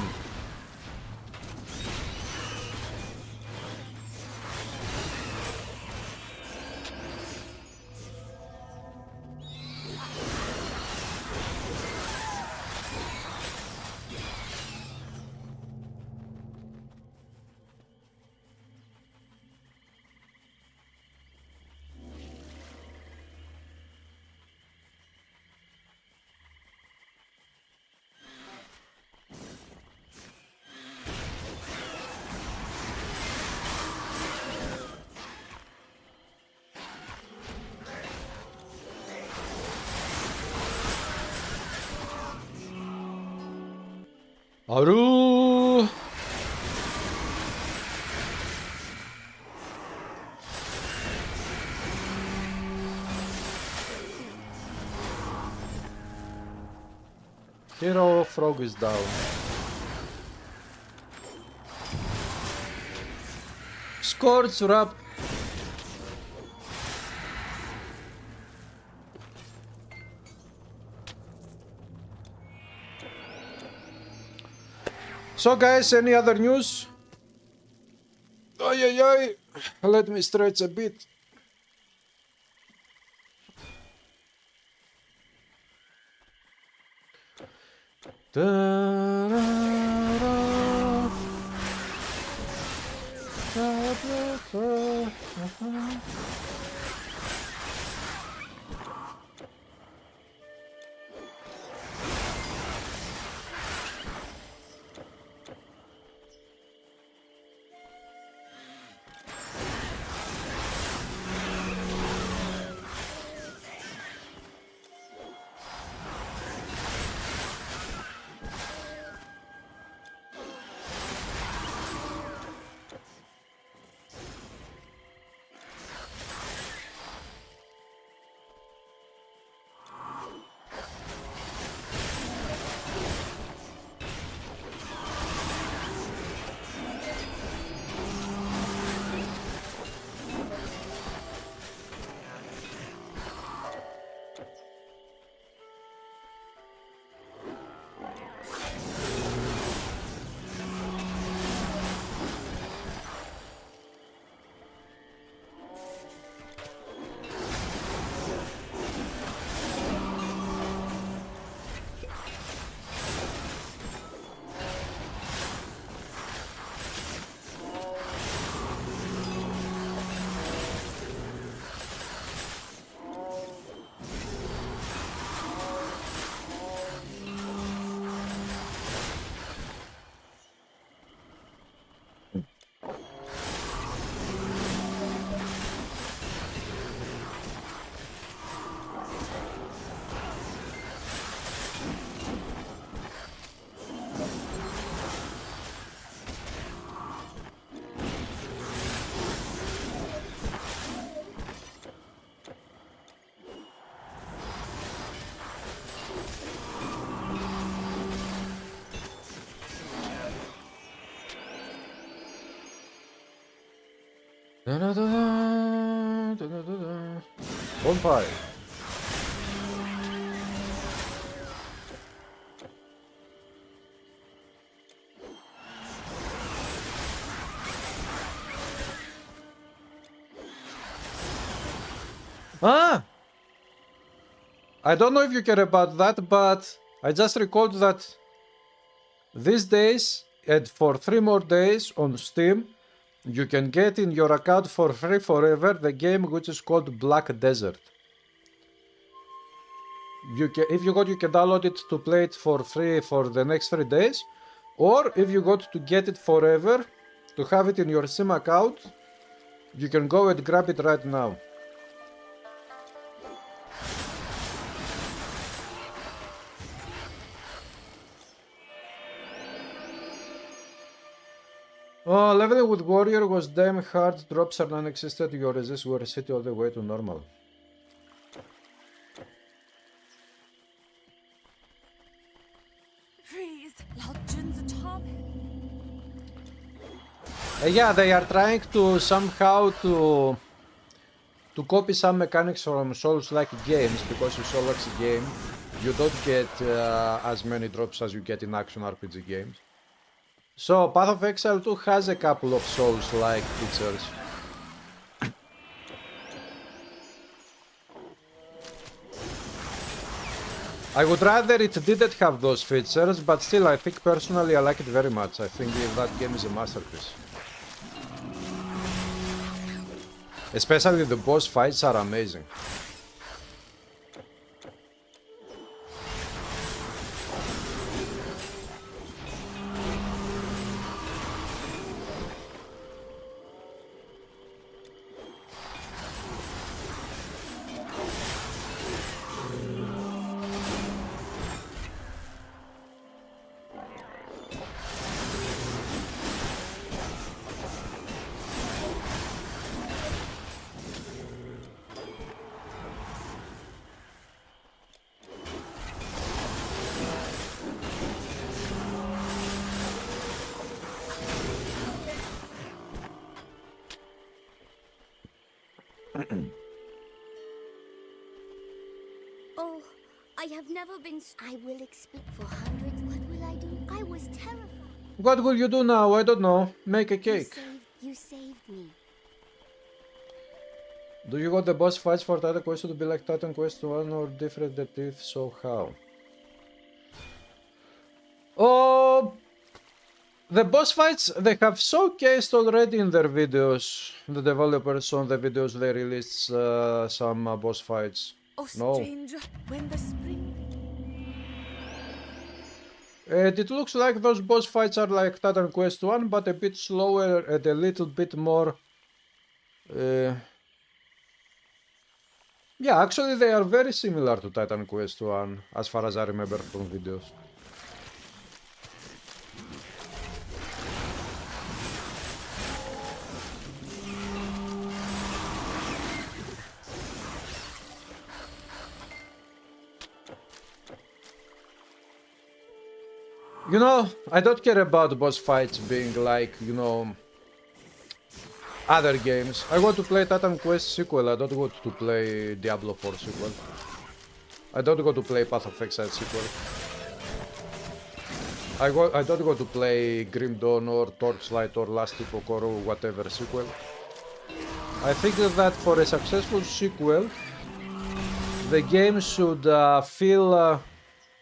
A: Aru! Hero Frog is down. Scorch Wrap. So guys, any other news? Ay, ay, ay. Let me stretch a bit. Bonfire. Ah! I don't know if you care about that, but I just recalled that these days, and for 3 more days on Steam, you can get in your account for free forever the game which is called Black Desert. If you got, you can download it to play it for free for the next 3 days, or if you got to get it forever, to have it in your Steam account, you can go and grab it right now. Oh, leveling with warrior was damn hard, drops are non-existent, your resists were set all the way to normal.
C: Freeze! Legends Atomic.
A: Yeah, they are trying to somehow to copy some mechanics from Souls-like games, because in Souls game you don't get as many drops as you get in action RPG games. So Path of Exile 2 has a couple of Souls-like features. I would rather it didn't have those features, but still I think personally I like it very much. I think that game is a masterpiece. Especially the boss fights are amazing.
C: Oh, I have never been. I will explain for hundreds. What will I do? I was terrified.
A: What will you do now? I don't know. Make a cake.
C: You saved me.
A: Do you want the boss fights for Titan Quest 2 to be like Titan Quest 1 or different, that if so, how? Oh, the boss fights, they have showcased already in their videos. The developers on the videos, they released some boss fights.
C: Oh,
A: No.
C: stranger, when the spring.
A: It looks like those boss fights are like Titan Quest 1, but a bit slower and a little bit more... Yeah, actually they are very similar to Titan Quest 1, as far as I remember from videos. You know, I don't care about boss fights being like, you know, other games. I want to play Titan Quest sequel, I don't want to play Diablo 4 sequel. I don't want to play Path of Exile sequel. I don't want to play Grim Dawn or Torchlight or Last Epoch or whatever sequel. I think that for a successful sequel, the game should feel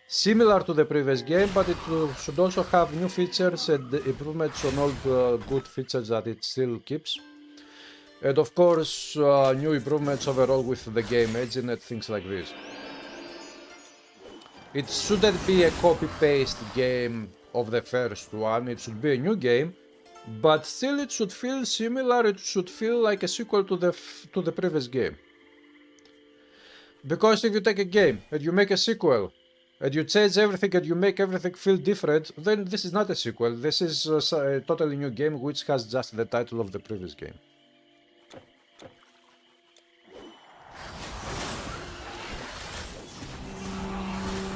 A: similar to the previous game, but it should also have new features and improvements on all the good features that it still keeps. And of course, new improvements overall with the game engine and things like this. It shouldn't be a copy-paste game of the first one, it should be a new game, but still it should feel similar, it should feel like a sequel to the previous game. Because if you take a game and you make a sequel, and you change everything and you make everything feel different, then this is not a sequel, this is a totally new game which has just the title of the previous game.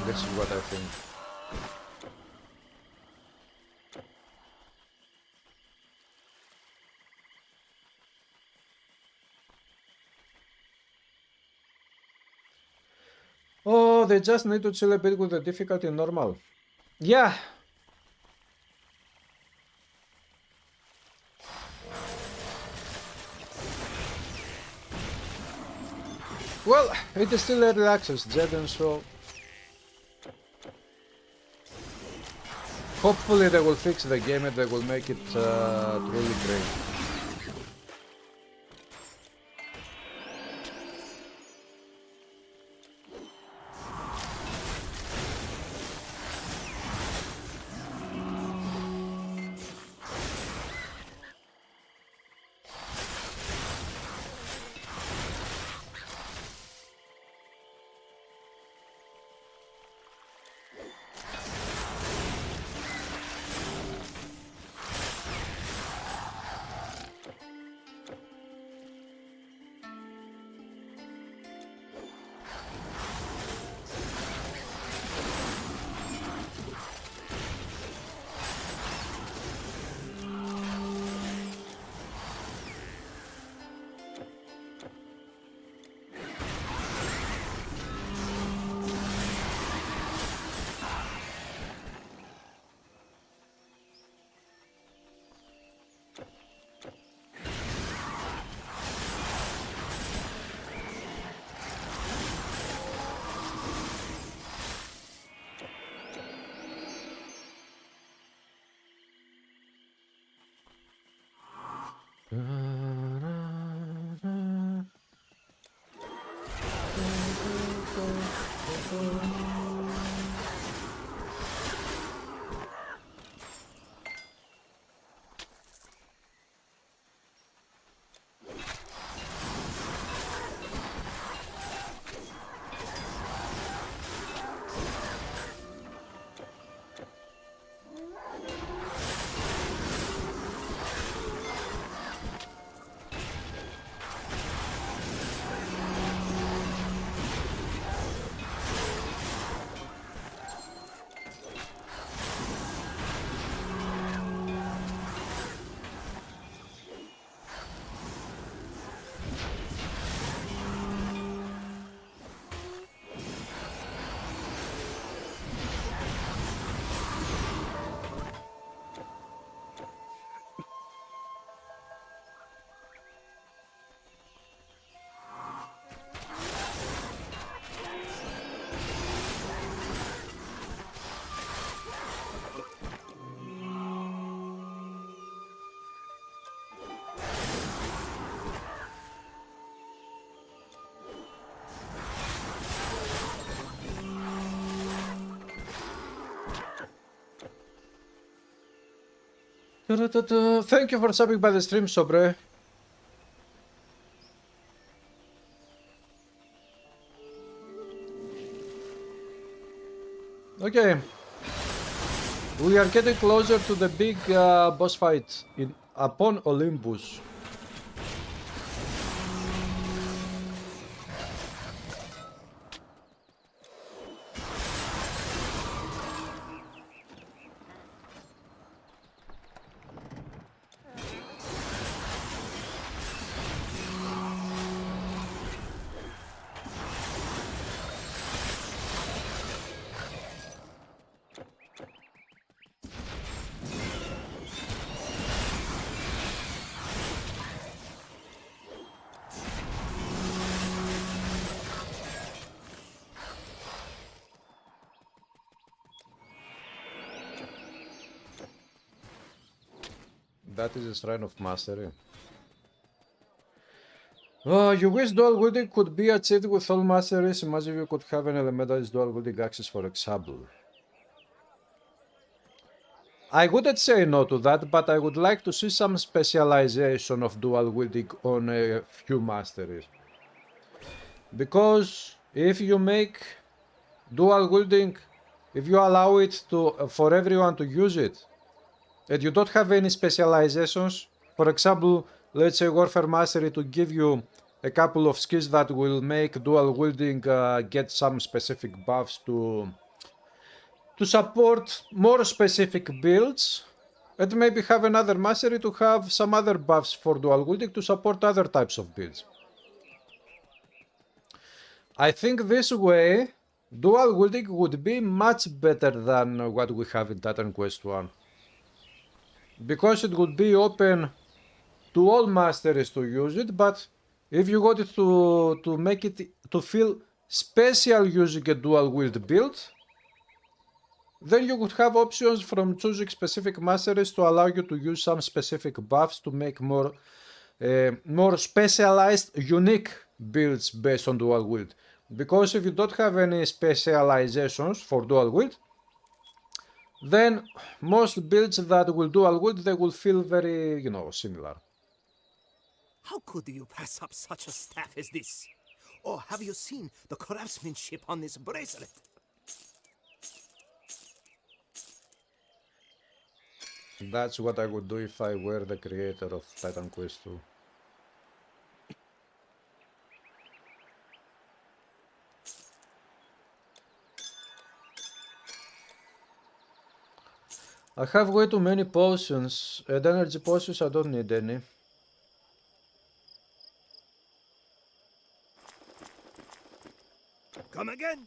A: This is what I think. No, they just need to chill a bit with the difficulty normal. Yeah. Well, it is still early access, Jaden, so hopefully they will fix the game and they will make it truly great. Thank you for subbing by the stream, Sobre. Okay. We are getting closer to the big boss fight upon Olympus. That is a shrine of mastery. Oh, you wish dual wielding could be achieved with all masteries. Imagine you could have an elementalist dual wielding access, for example. I wouldn't say no to that, but I would like to see some specialization of dual wielding on a few masteries. Because if you make dual wielding, if you allow it to for everyone to use it, and you don't have any specializations, for example, let's say Warfare Mastery to give you a couple of skills that will make dual wielding get some specific buffs to support more specific builds, and maybe have another mastery to have some other buffs for dual wielding to support other types of builds. I think this way dual wielding would be much better than what we have in Titan Quest 1. Because it would be open to all masters to use it, but if you wanted to make it to feel special using a dual wield build, then you would have options from choosing specific masters to allow you to use some specific buffs to make more specialized, unique builds based on dual wield. Because if you don't have any specializations for dual wield, then most builds that will dual wield, they will feel very, similar.
F: How could you pass up such a staff as this? Or have you seen the craftsmanship on this bracelet?
A: That's what I would do if I were the creator of Titan Quest 2. I have way too many potions, and energy potions I don't need any.
F: Come again?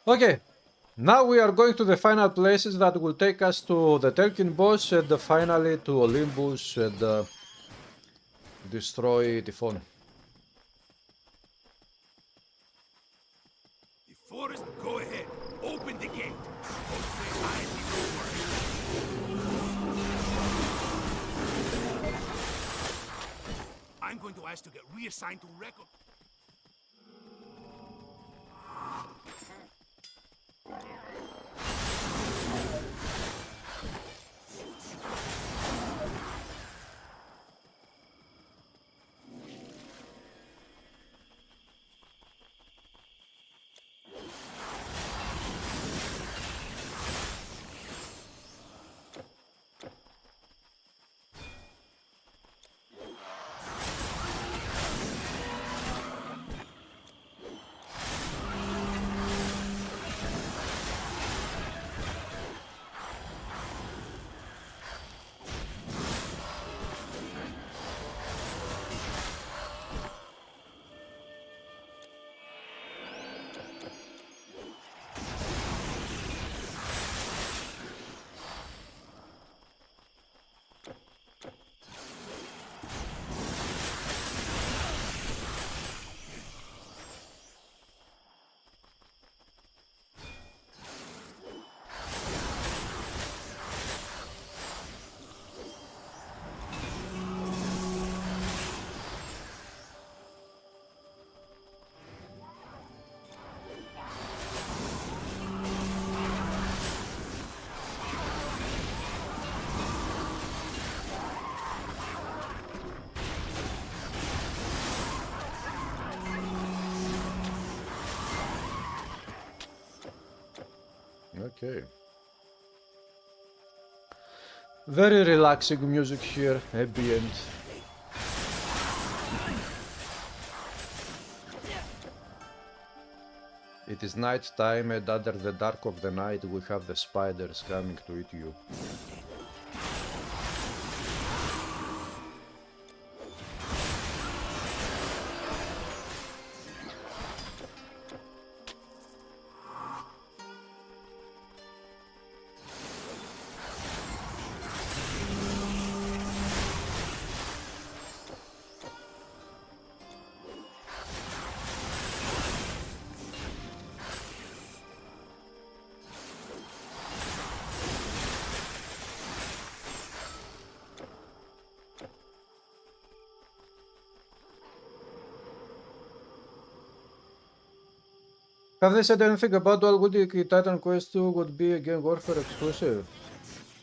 A: Okay, now we are going to the final places that will take us to the Telkin boss and finally to Olympus and destroy Typhon.
B: The forest, go ahead. Open the gate. Don't say I didn't work. I'm going to ask to get reassigned to record.
A: Okay. Very relaxing music here, ambient. It is night time and under the dark of the night we have the spiders coming to eat you. Have they said anything about dual wielding Titan Quest 2 would be a Game Warfare exclusive?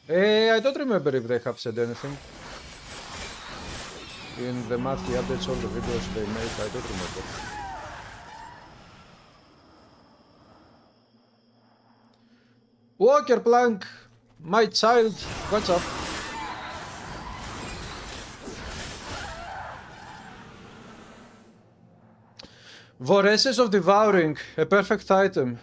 A: I don't remember if they have said anything. In the monthly updates, all the videos they made, I don't remember. Walker Plank, my child, what's up? Voraces of Devouring, a perfect item.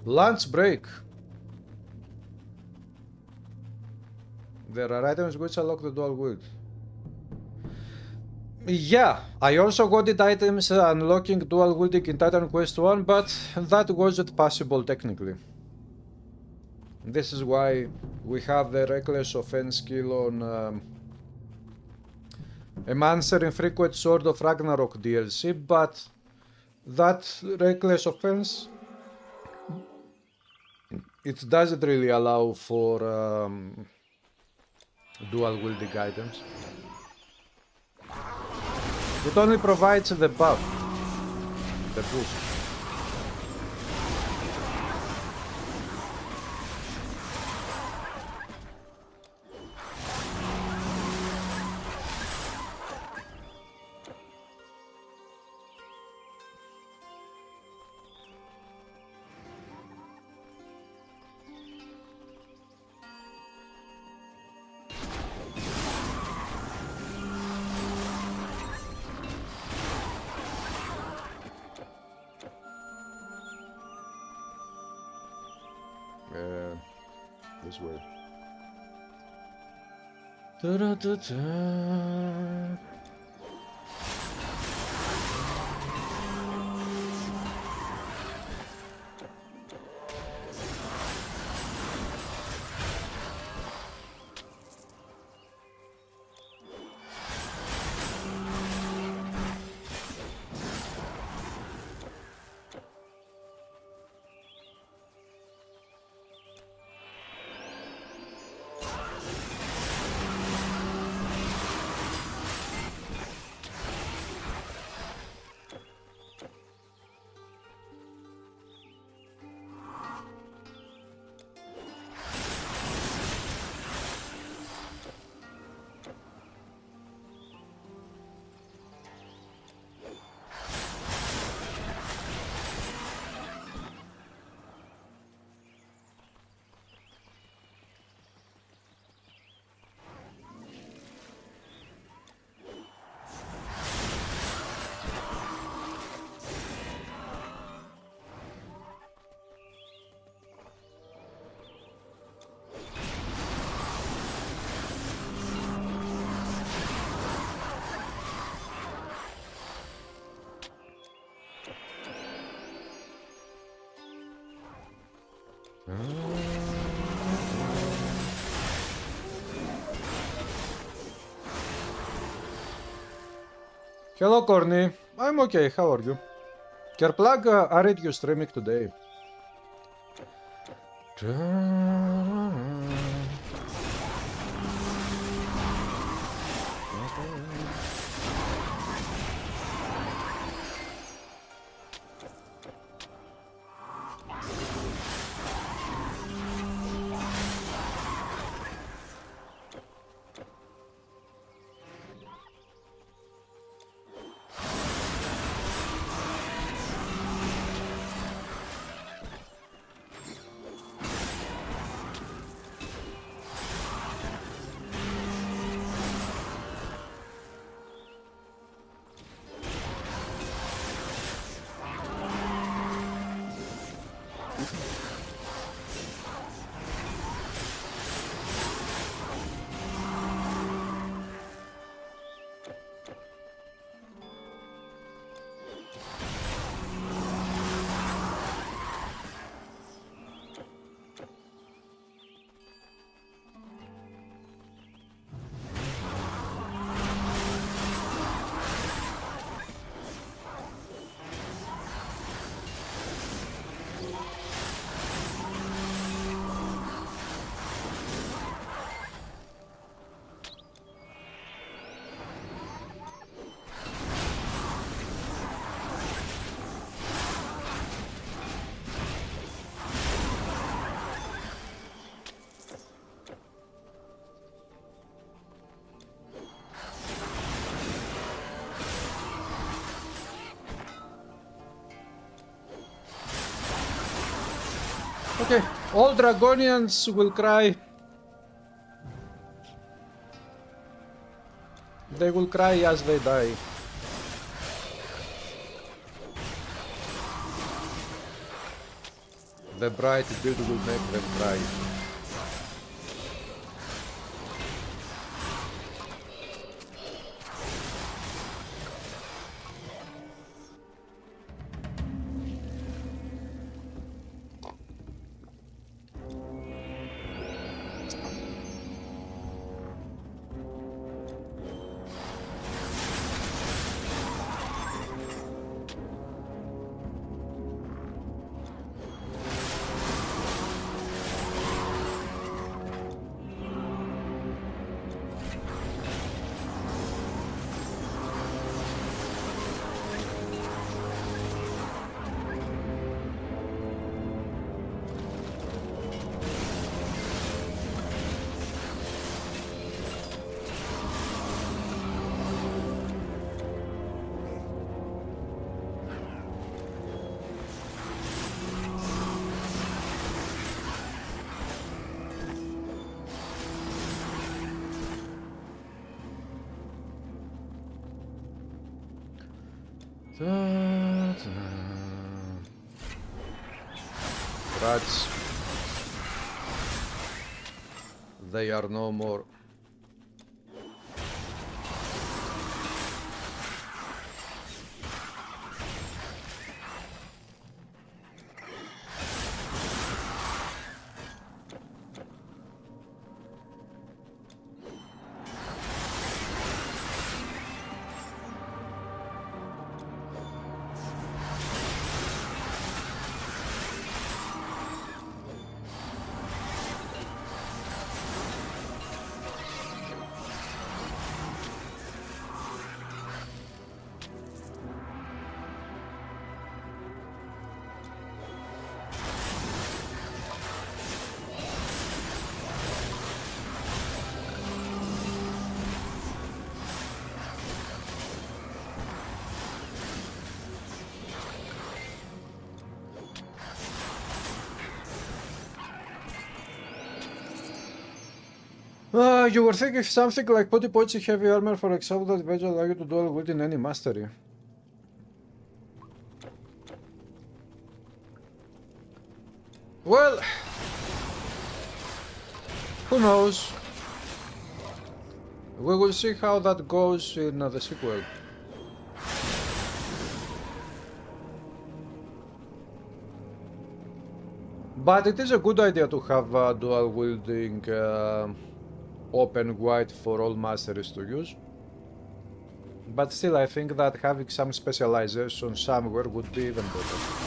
A: Lunch break. There are items which unlock the dual wield. Yeah, I also wanted items unlocking dual wielding in Titan Quest 1, but that wasn't possible technically. This is why we have the reckless offense skill on a Mancer in Frequent Sword of Ragnarok DLC, but that reckless offense, it doesn't really allow for dual wielding items. It only provides the buff, the boost. This way. Da-da-da-da. Hello, Corny. I'm okay. How are you? Kerplug, aren't you streaming today? Okay, all Dragonians will cry. They will cry as they die. The bright build will make them bright. Rats. They are no more. You were thinking something like Poti Pochi heavy armor, for example, that eventually allow you to dual wield in any mastery. Well, who knows? We will see how that goes in the sequel. But it is a good idea to have dual wielding open wide for all masteries to use. But still, I think that having some specialization somewhere would be even better.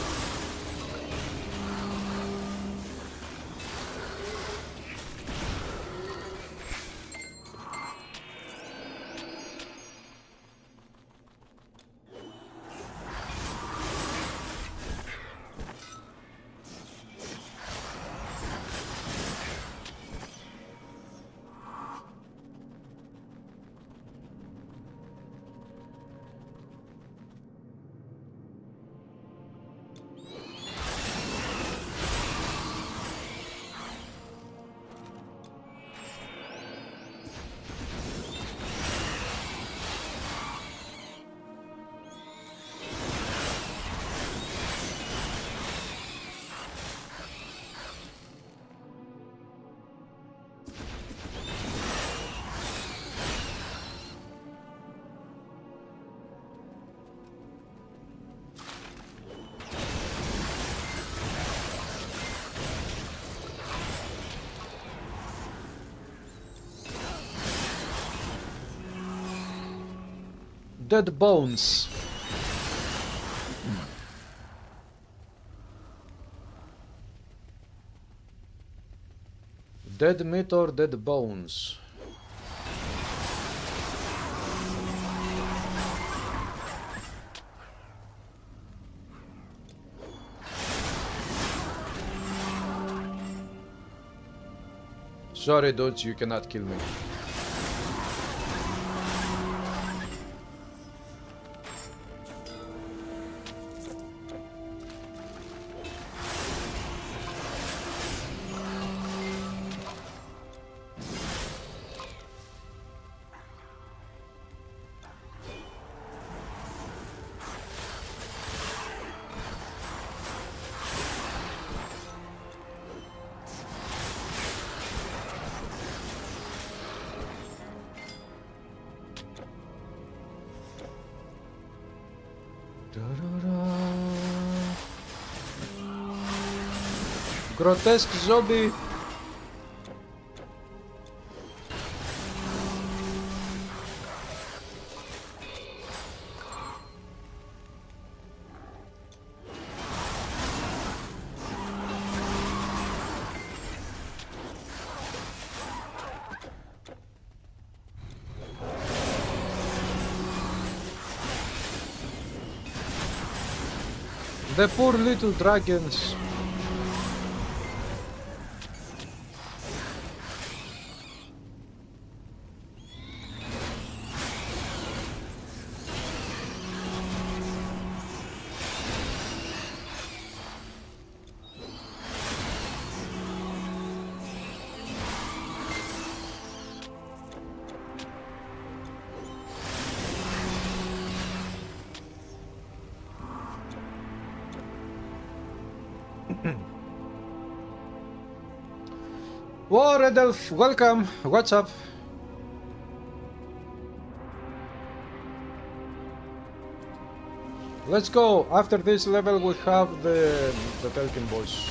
A: Dead bones. Dead meat or dead bones? Sorry dudes, you cannot kill me. Grotesque zombie. The poor little dragons. Whoa, Red Elf, welcome. What's up? Let's go. After this level, we have the Telkin boss.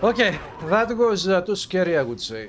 A: Okay, that was too scary, I would say.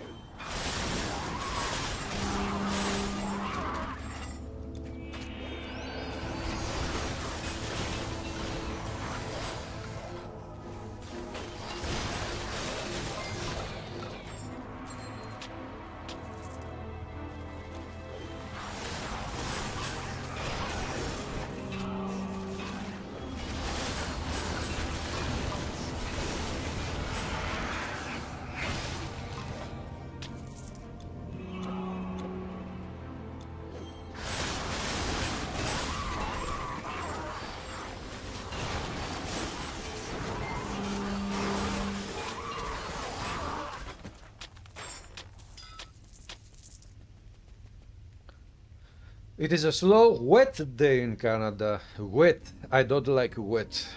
A: It is a slow, wet day in Canada. Wet. I don't like wet.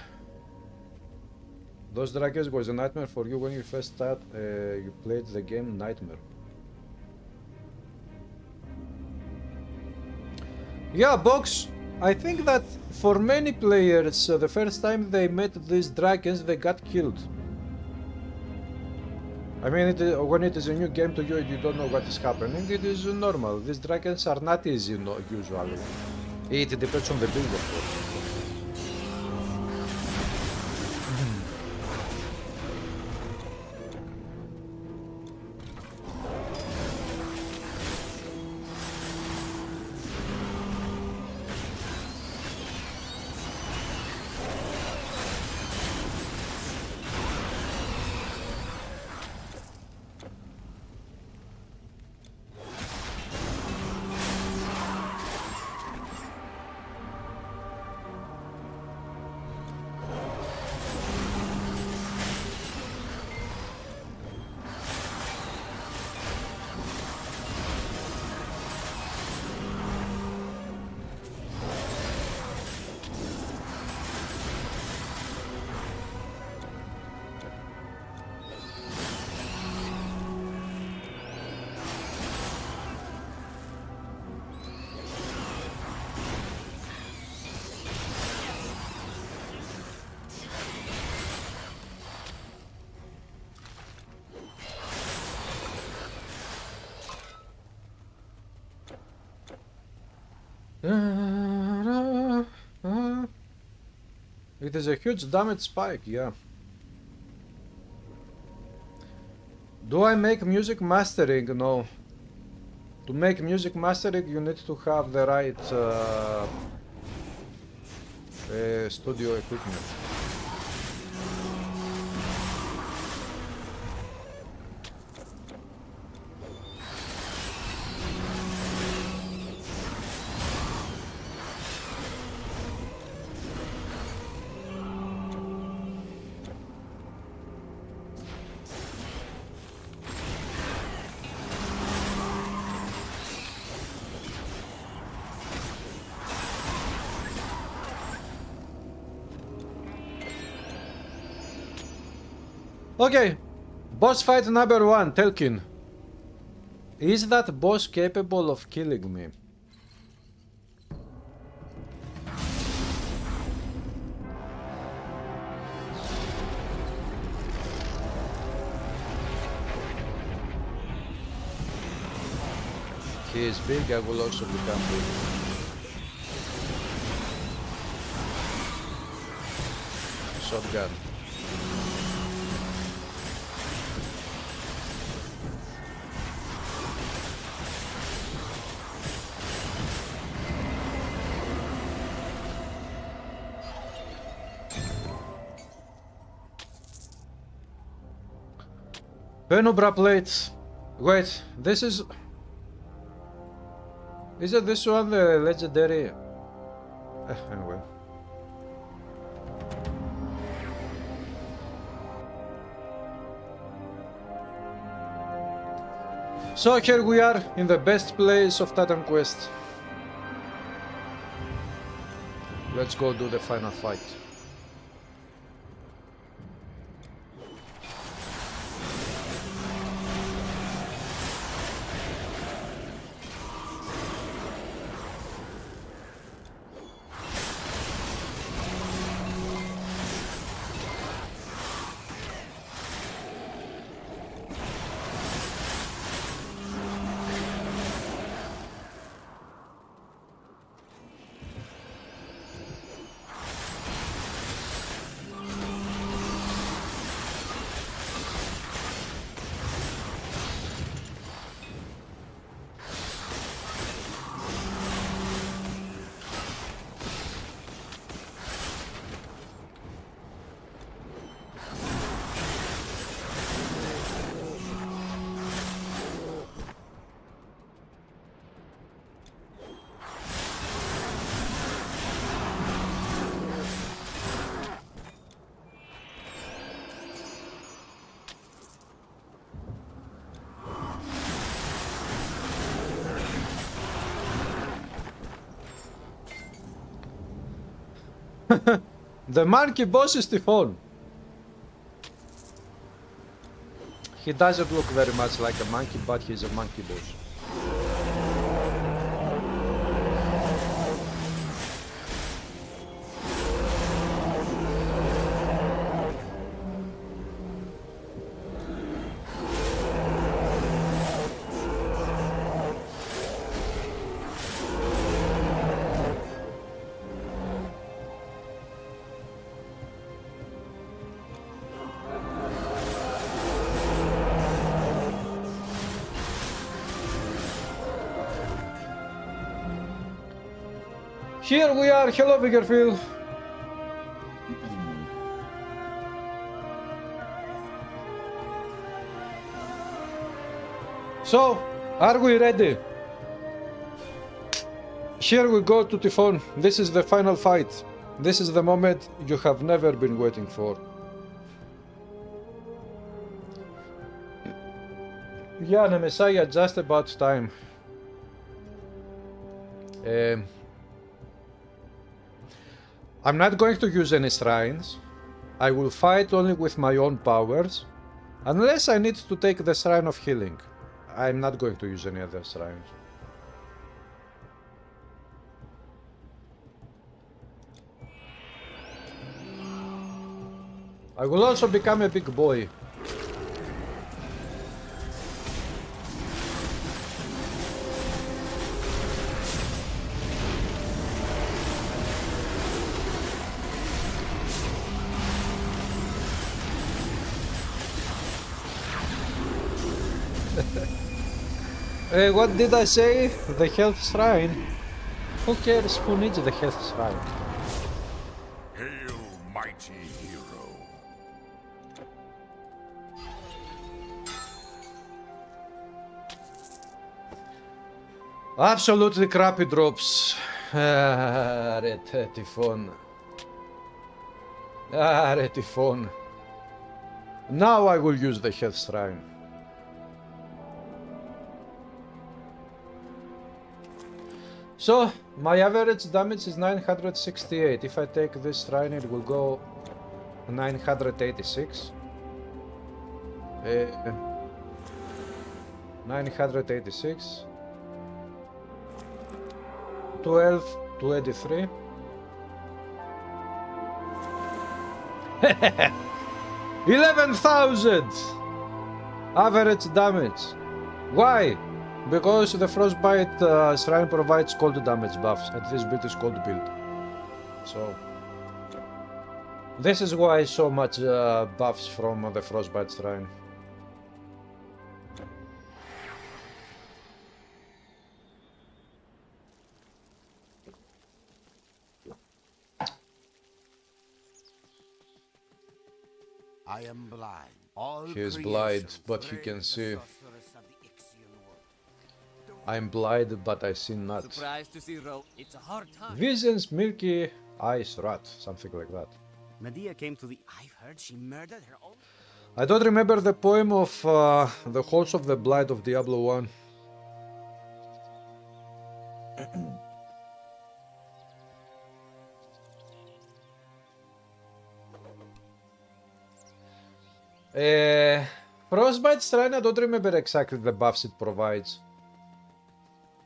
A: Those dragons was a nightmare for you when you first you played the game. Nightmare. Yeah, Box. I think that for many players, the first time they met these dragons, they got killed. I mean, when it is a new game to you and you don't know what is happening, it is normal. These dragons are not easy usually. It depends on the build, of course. It is a huge damage spike, yeah. Do I make music mastering? No. To make music mastering, you need to have the right studio equipment. Okay, boss fight number 1, Telkin. Is that boss capable of killing me? He is big, I will also become big. Shotgun. Penumbra plates. Wait, this is... Isn't this one the legendary? Anyway. So here we are in the best place of Titan Quest. Let's go do the final fight. The monkey boss is Typhon. He doesn't look very much like a monkey, but he's a monkey boss. Here we are, hello Biggerfield. So, are we ready? Here we go to Typhon. This is the final fight. This is the moment you have never been waiting for. Yeah, the Messiah, just about time. I'm not going to use any shrines. I will fight only with my own powers. Unless I need to take the Shrine of Healing. I'm not going to use any other shrines. I will also become a big boy. What did I say? The health shrine? Who cares? Who needs the health shrine?
B: Hail, mighty hero.
A: Absolutely crappy drops. Typhon. Typhon. Now I will use the health shrine. So, my average damage is 968. If I take this shrine, it will go 986. Uh, 986. 12 to 83. 11,000 average damage. Why? Because the Frostbite Shrine provides cold damage buffs, and this build is cold build. So this is why so much buffs from the Frostbite Shrine.
E: I am blind. All
A: He is
E: creation
A: blind, but he
E: praise
A: can
E: the
A: see.
E: sorceress of the Ixian world.
A: I'm blind, but I see not.
G: Surprised to see It's a hard time.
A: Vision's milky eyes rat, something like that.
G: Medea came to the. I've heard she murdered her own.
A: I don't remember the poem of the Halls of the Blight of Diablo 1. Frostbite Shrine, I don't remember exactly the buffs it provides.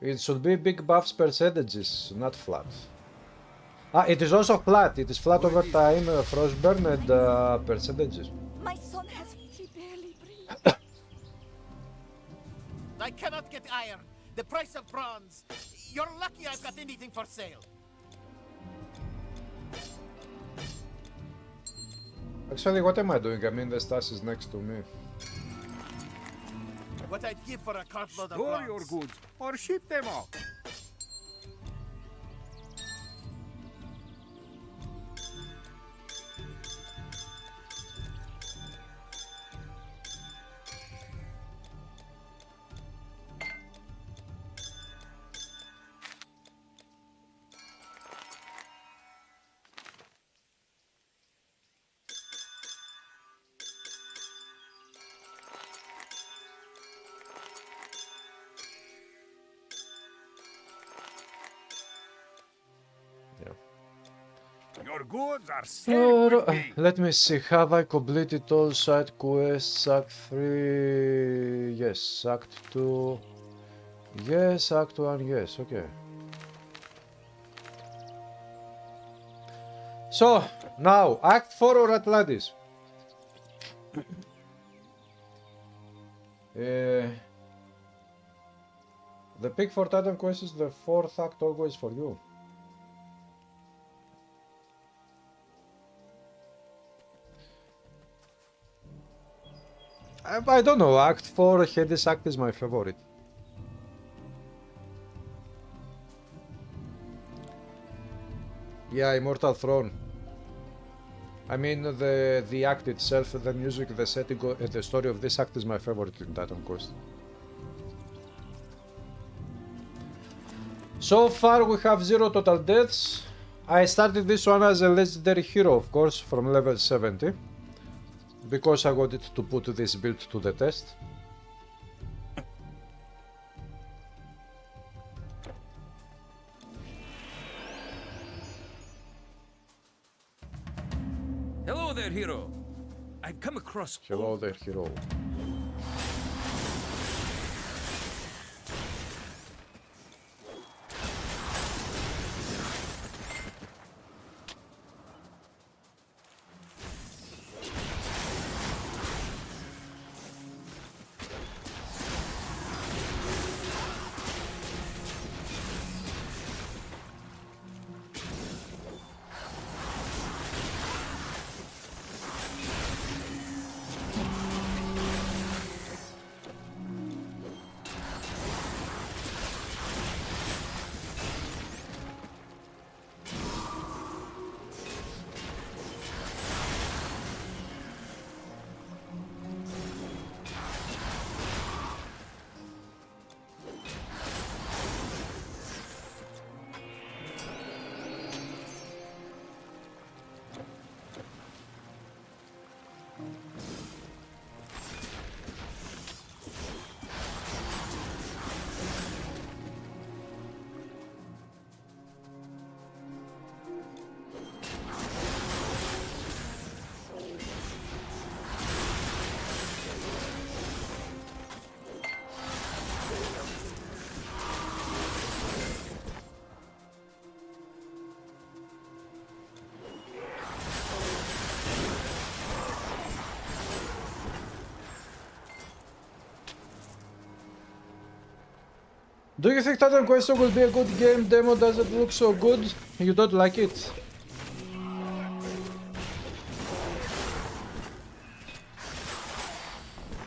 A: It should be big buffs percentages, not flat. Ah, it is also flat. It is flat over time, Frostburn and percentages.
C: My son has. He barely breathes.
F: I cannot get iron. The price of bronze. You're lucky I've got anything for sale.
A: Actually, what am I doing? I mean, the stash is next to me.
F: What I'd give for a cartload of
B: Store
F: bronze.
B: your goods or ship them off. Your goods are safe with me.
A: Let me see. Have I completed all side quests? Act 3. Yes. Act 2. Yes. Act 1. Yes. Okay. So, now, Act 4 or Atlantis? The pick for Titan quest is the 4th act always for you. I don't know, Act 4 Hades Act is my favorite. Yeah, Immortal Throne. I mean, the act itself, the music, the setting, the story of this act is my favorite in Titan Quest. So far we have 0 total deaths. I started this one as a legendary hero, of course, from level 70. Because I wanted to put this build to the test.
G: Hello there, hero. I've come across.
A: Hello there, hero. Do you think Titan Quest will be a good game? Demo doesn't look so good. You don't like it?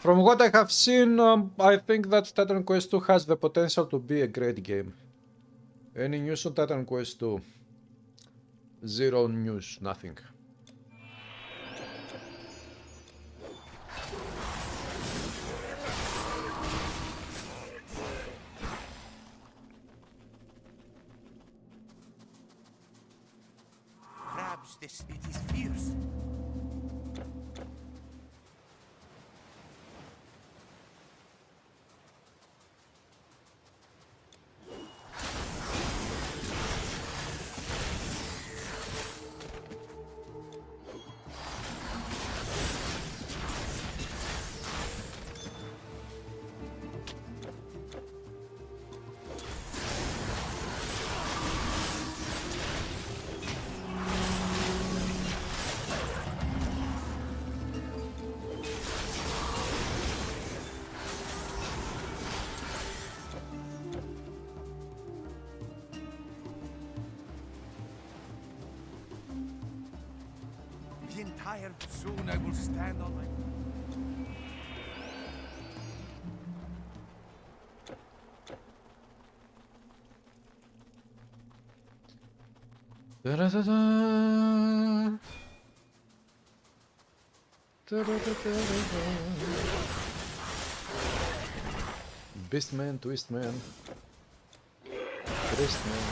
A: From what I have seen, I think that Titan Quest 2 has the potential to be a great game. Any news on Titan Quest 2? Zero news, nothing.
F: Perhaps this it is fierce. Tired. Soon I will stand on my...
A: Beastman, Twistman, Twistman.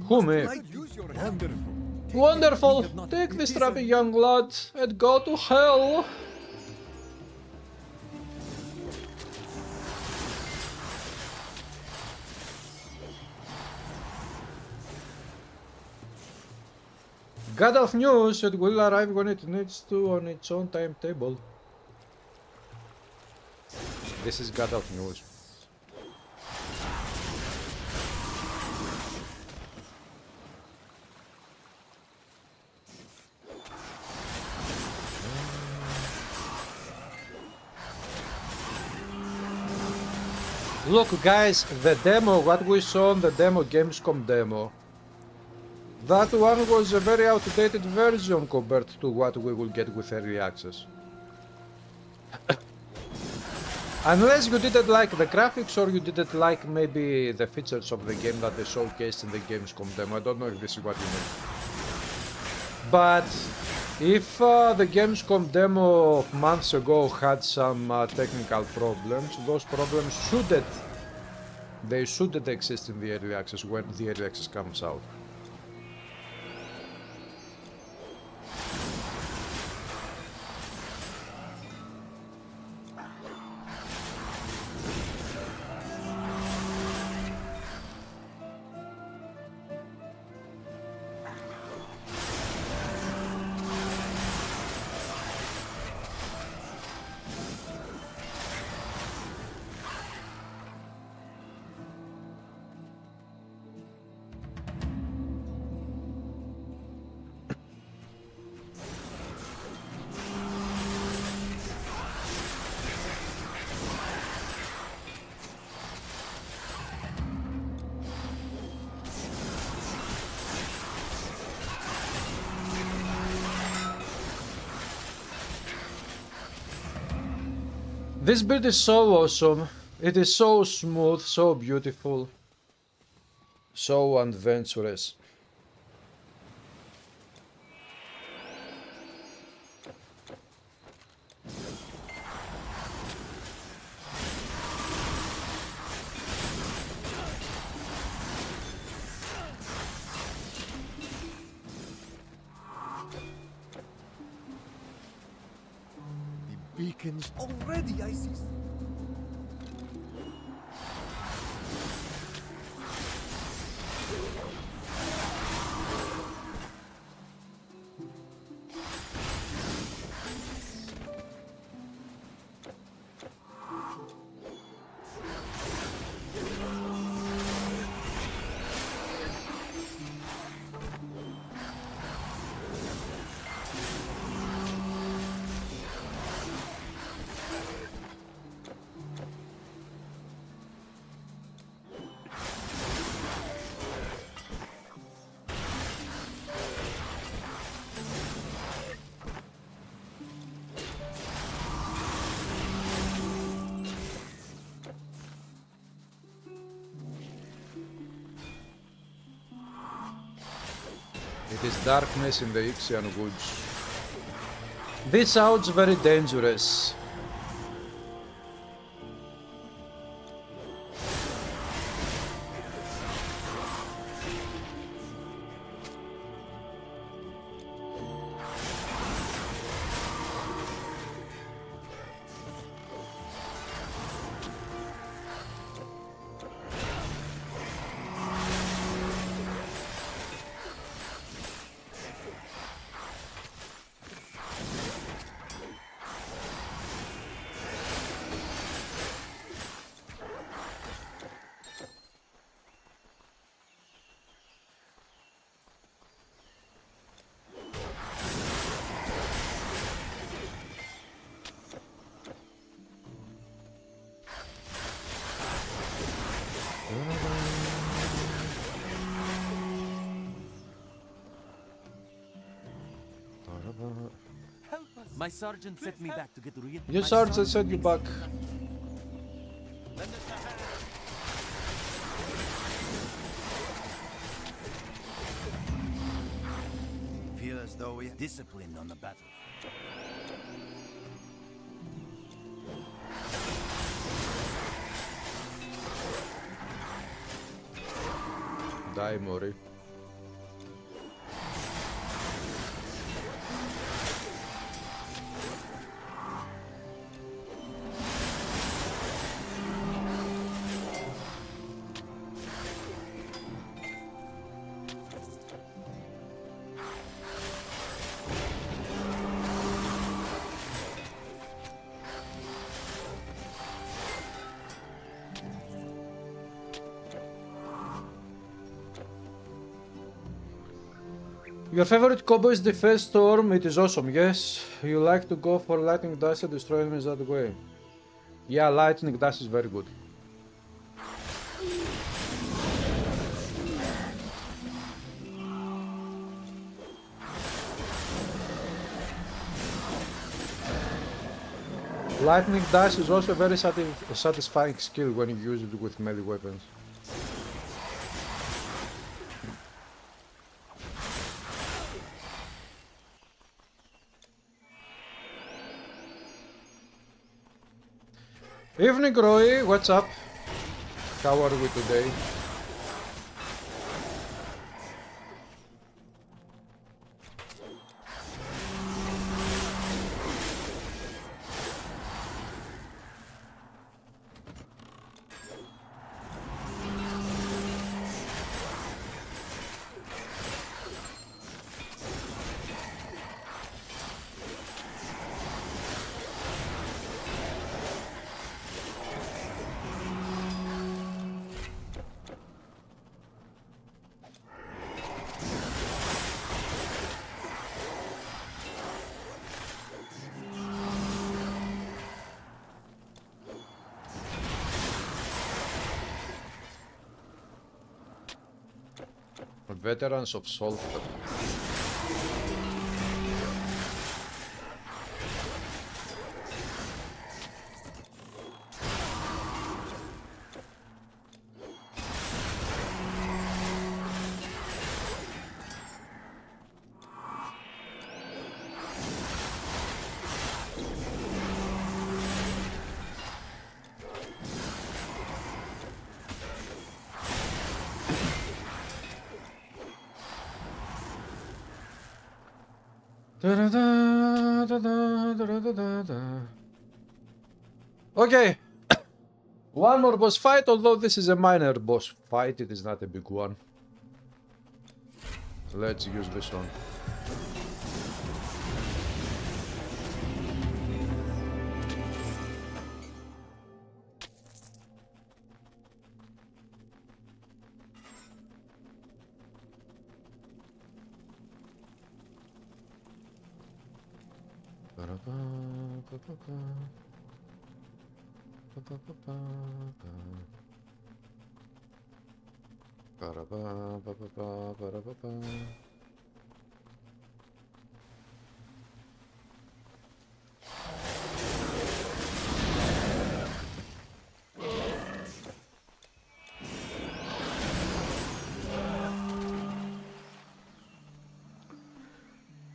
A: Who, me? Wonderful! Take this strappy young lad and go to hell! Gandalf news, it will arrive when it needs to on its own timetable. This is Gandalf news. Look guys, the demo, what we saw on the demo, Gamescom demo, that one was a very outdated version compared to what we will get with early access. Unless you didn't like the graphics or you didn't like maybe the features of the game that they showcased in the Gamescom demo. I don't know if this is what you mean. But if the Gamescom demo of months ago had some technical problems, those problems shouldn't exist in the early access when the early access comes out. This build is so awesome, it is so smooth, so beautiful, so adventurous.
B: beacons. Already I see.
A: It is darkness in the Ixian woods. This sounds very dangerous.
G: My sergeant sent me back to get
A: Your sergeant sent you back.
D: Feel as though we discipline on the battle.
A: Die, Mori. Your favorite combo is Defense Storm. It is awesome, yes. You like to go for Lightning Dash and destroy enemies that way. Yeah, Lightning Dash is very good. Lightning Dash is also a very satisfying skill when you use it with melee weapons. Evening, Roy. What's up? How are we today? Veterans of Sulphur. Da da da da da da da da da. Okay. One more boss fight, although this is a minor boss fight, it is not a big one. Let's use this one.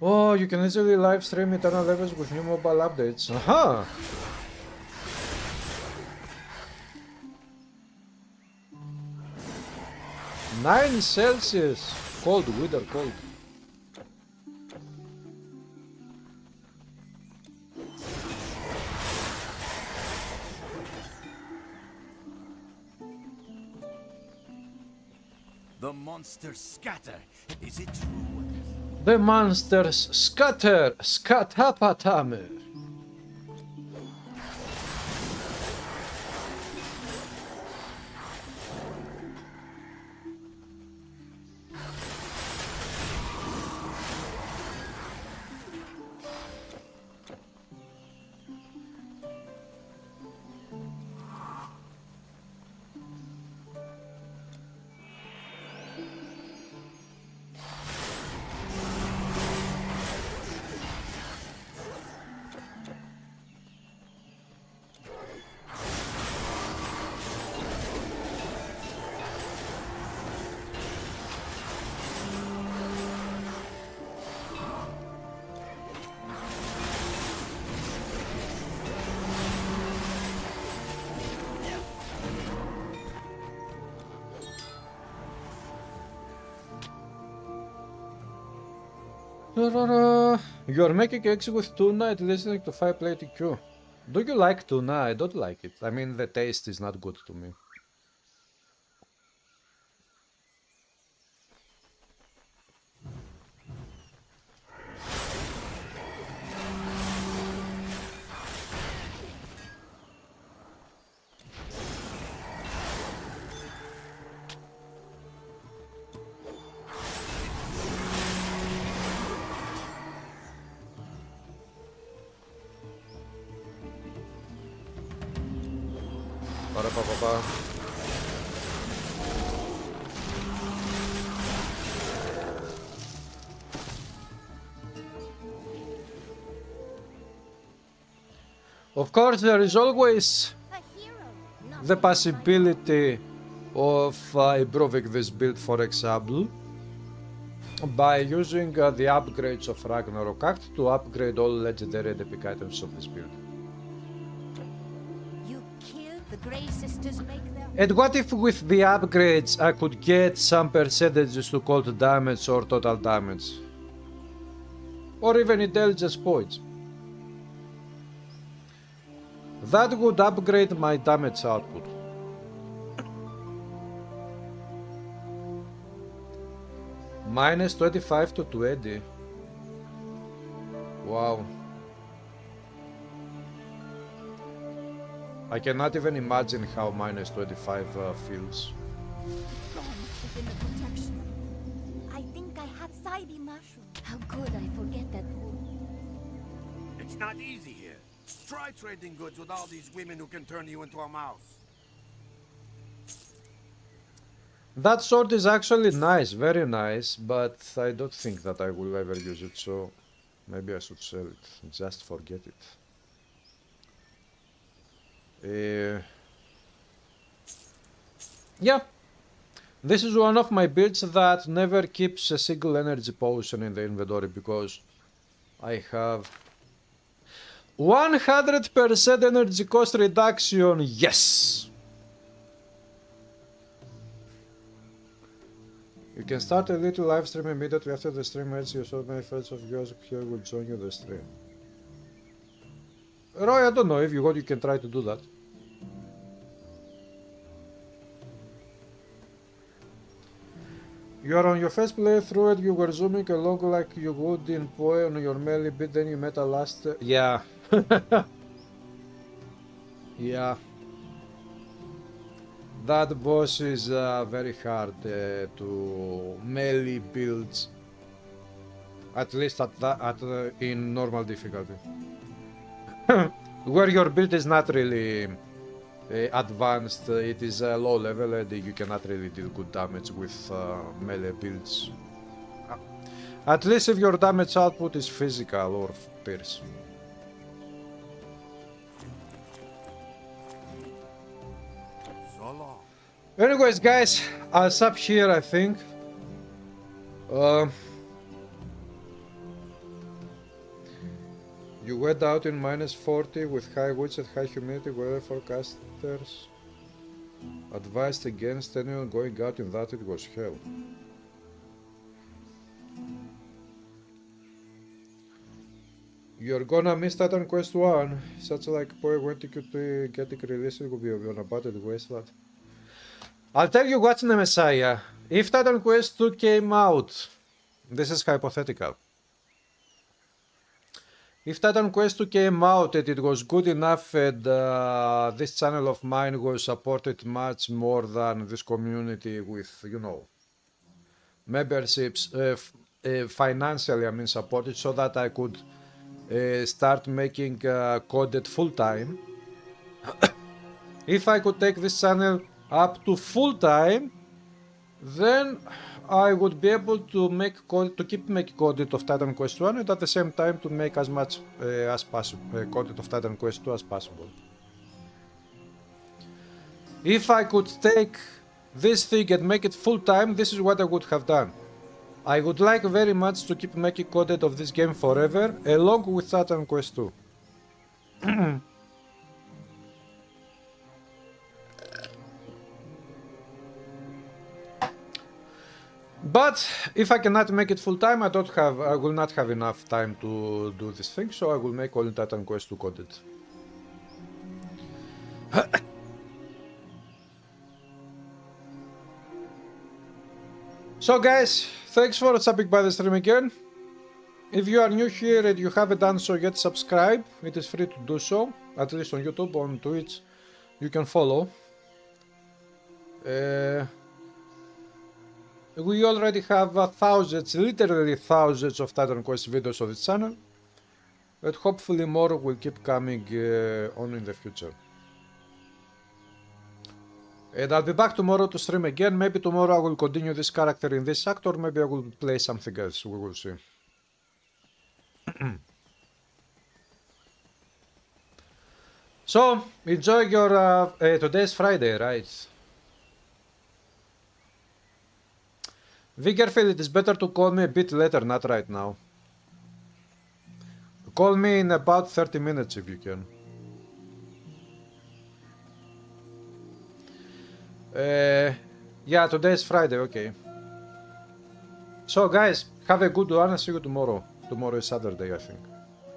A: Oh, you can easily live stream Eternal levels with new mobile updates. Aha! -9°C. Cold, winter cold.
B: The monsters scatter. Is it true?
A: The monsters scatter, scatapatame. You're making eggs with tuna and listening to 5-plated Q. Do you like tuna? I don't like it. I mean, the taste is not good to me. Ba-da-ba-ba-ba. Of course, there is always the possibility of improving this build, for example, by using the upgrades of Ragnarok Act to upgrade all legendary and epic items of this build.
C: The Grey Sisters make them.
A: And what if with the upgrades I could get some percentages to cold damage or total damage? Or even intelligence points. That would upgrade my damage output. -25 to 20. Wow. I cannot even imagine how -25 feels.
C: Within the protection. I think I have Saibi mushroom. How could I forget that wound?
B: It's not easy here. Try trading goods with all these women who can turn you into a mouse.
A: That sword is actually nice, very nice, but I don't think that I will ever use it, so maybe I should sell it. Just forget it. Yeah, this is one of my builds that never keeps a single energy potion in the inventory because I have 100% energy cost reduction. Yes! You can start a little live stream immediately after the stream ends. You saw many friends of yours here will join you the stream. Roy, I don't know, if you want you can try to do that. You are on your first playthrough and you were zooming along like you would in PoE on your melee bit, then you met a last... Yeah. Yeah. That boss is very hard to melee builds. At least in normal difficulty. Where your build is not really advanced, it is low level and you cannot really deal good damage with melee builds. At least if your damage output is physical or pierce. Anyways guys, I'll stop here I think. You went out in -40 with high winds and high humidity. Weather forecasters advised against anyone going out in that. It was hell. You're gonna miss Titan Quest 1. Such like PoE when to get it released, it will be on a butted wasteland. I'll tell you what's the Messiah. If Titan Quest 2 came out, this is hypothetical. If Titan Quest 2 came out and it was good enough and this channel of mine was supported much more than this community with, you know, memberships, financially I mean supported, so that I could start making content full time. If I could take this channel up to full time, then I would be able to keep making content of Titan Quest 1 and at the same time to make as much as possible content of Titan Quest 2 as possible. If I could take this thing and make it full time, this is what I would have done. I would like very much to keep making content of this game forever, along with Titan Quest 2. But if I cannot make it full time, I will not have enough time to do this thing, so I will make only Titan Quest 2 content. So guys, thanks for stopping by the stream again. If you are new here and you haven't done so yet, subscribe. It is free to do so, at least on YouTube. On Twitch you can follow. We already have thousands, literally thousands of Titan Quest videos on this channel, and hopefully more will keep coming on in the future. And I'll be back tomorrow to stream again. Maybe tomorrow I will continue this character in this act, or maybe I will play something else. We will see. So, enjoy your... today's Friday, right? Viggerfield, it is better to call me a bit later, not right now. Call me in about 30 minutes if you can. Yeah, today is Friday, okay. So guys, have a good one and see you tomorrow. Tomorrow is Saturday, I think.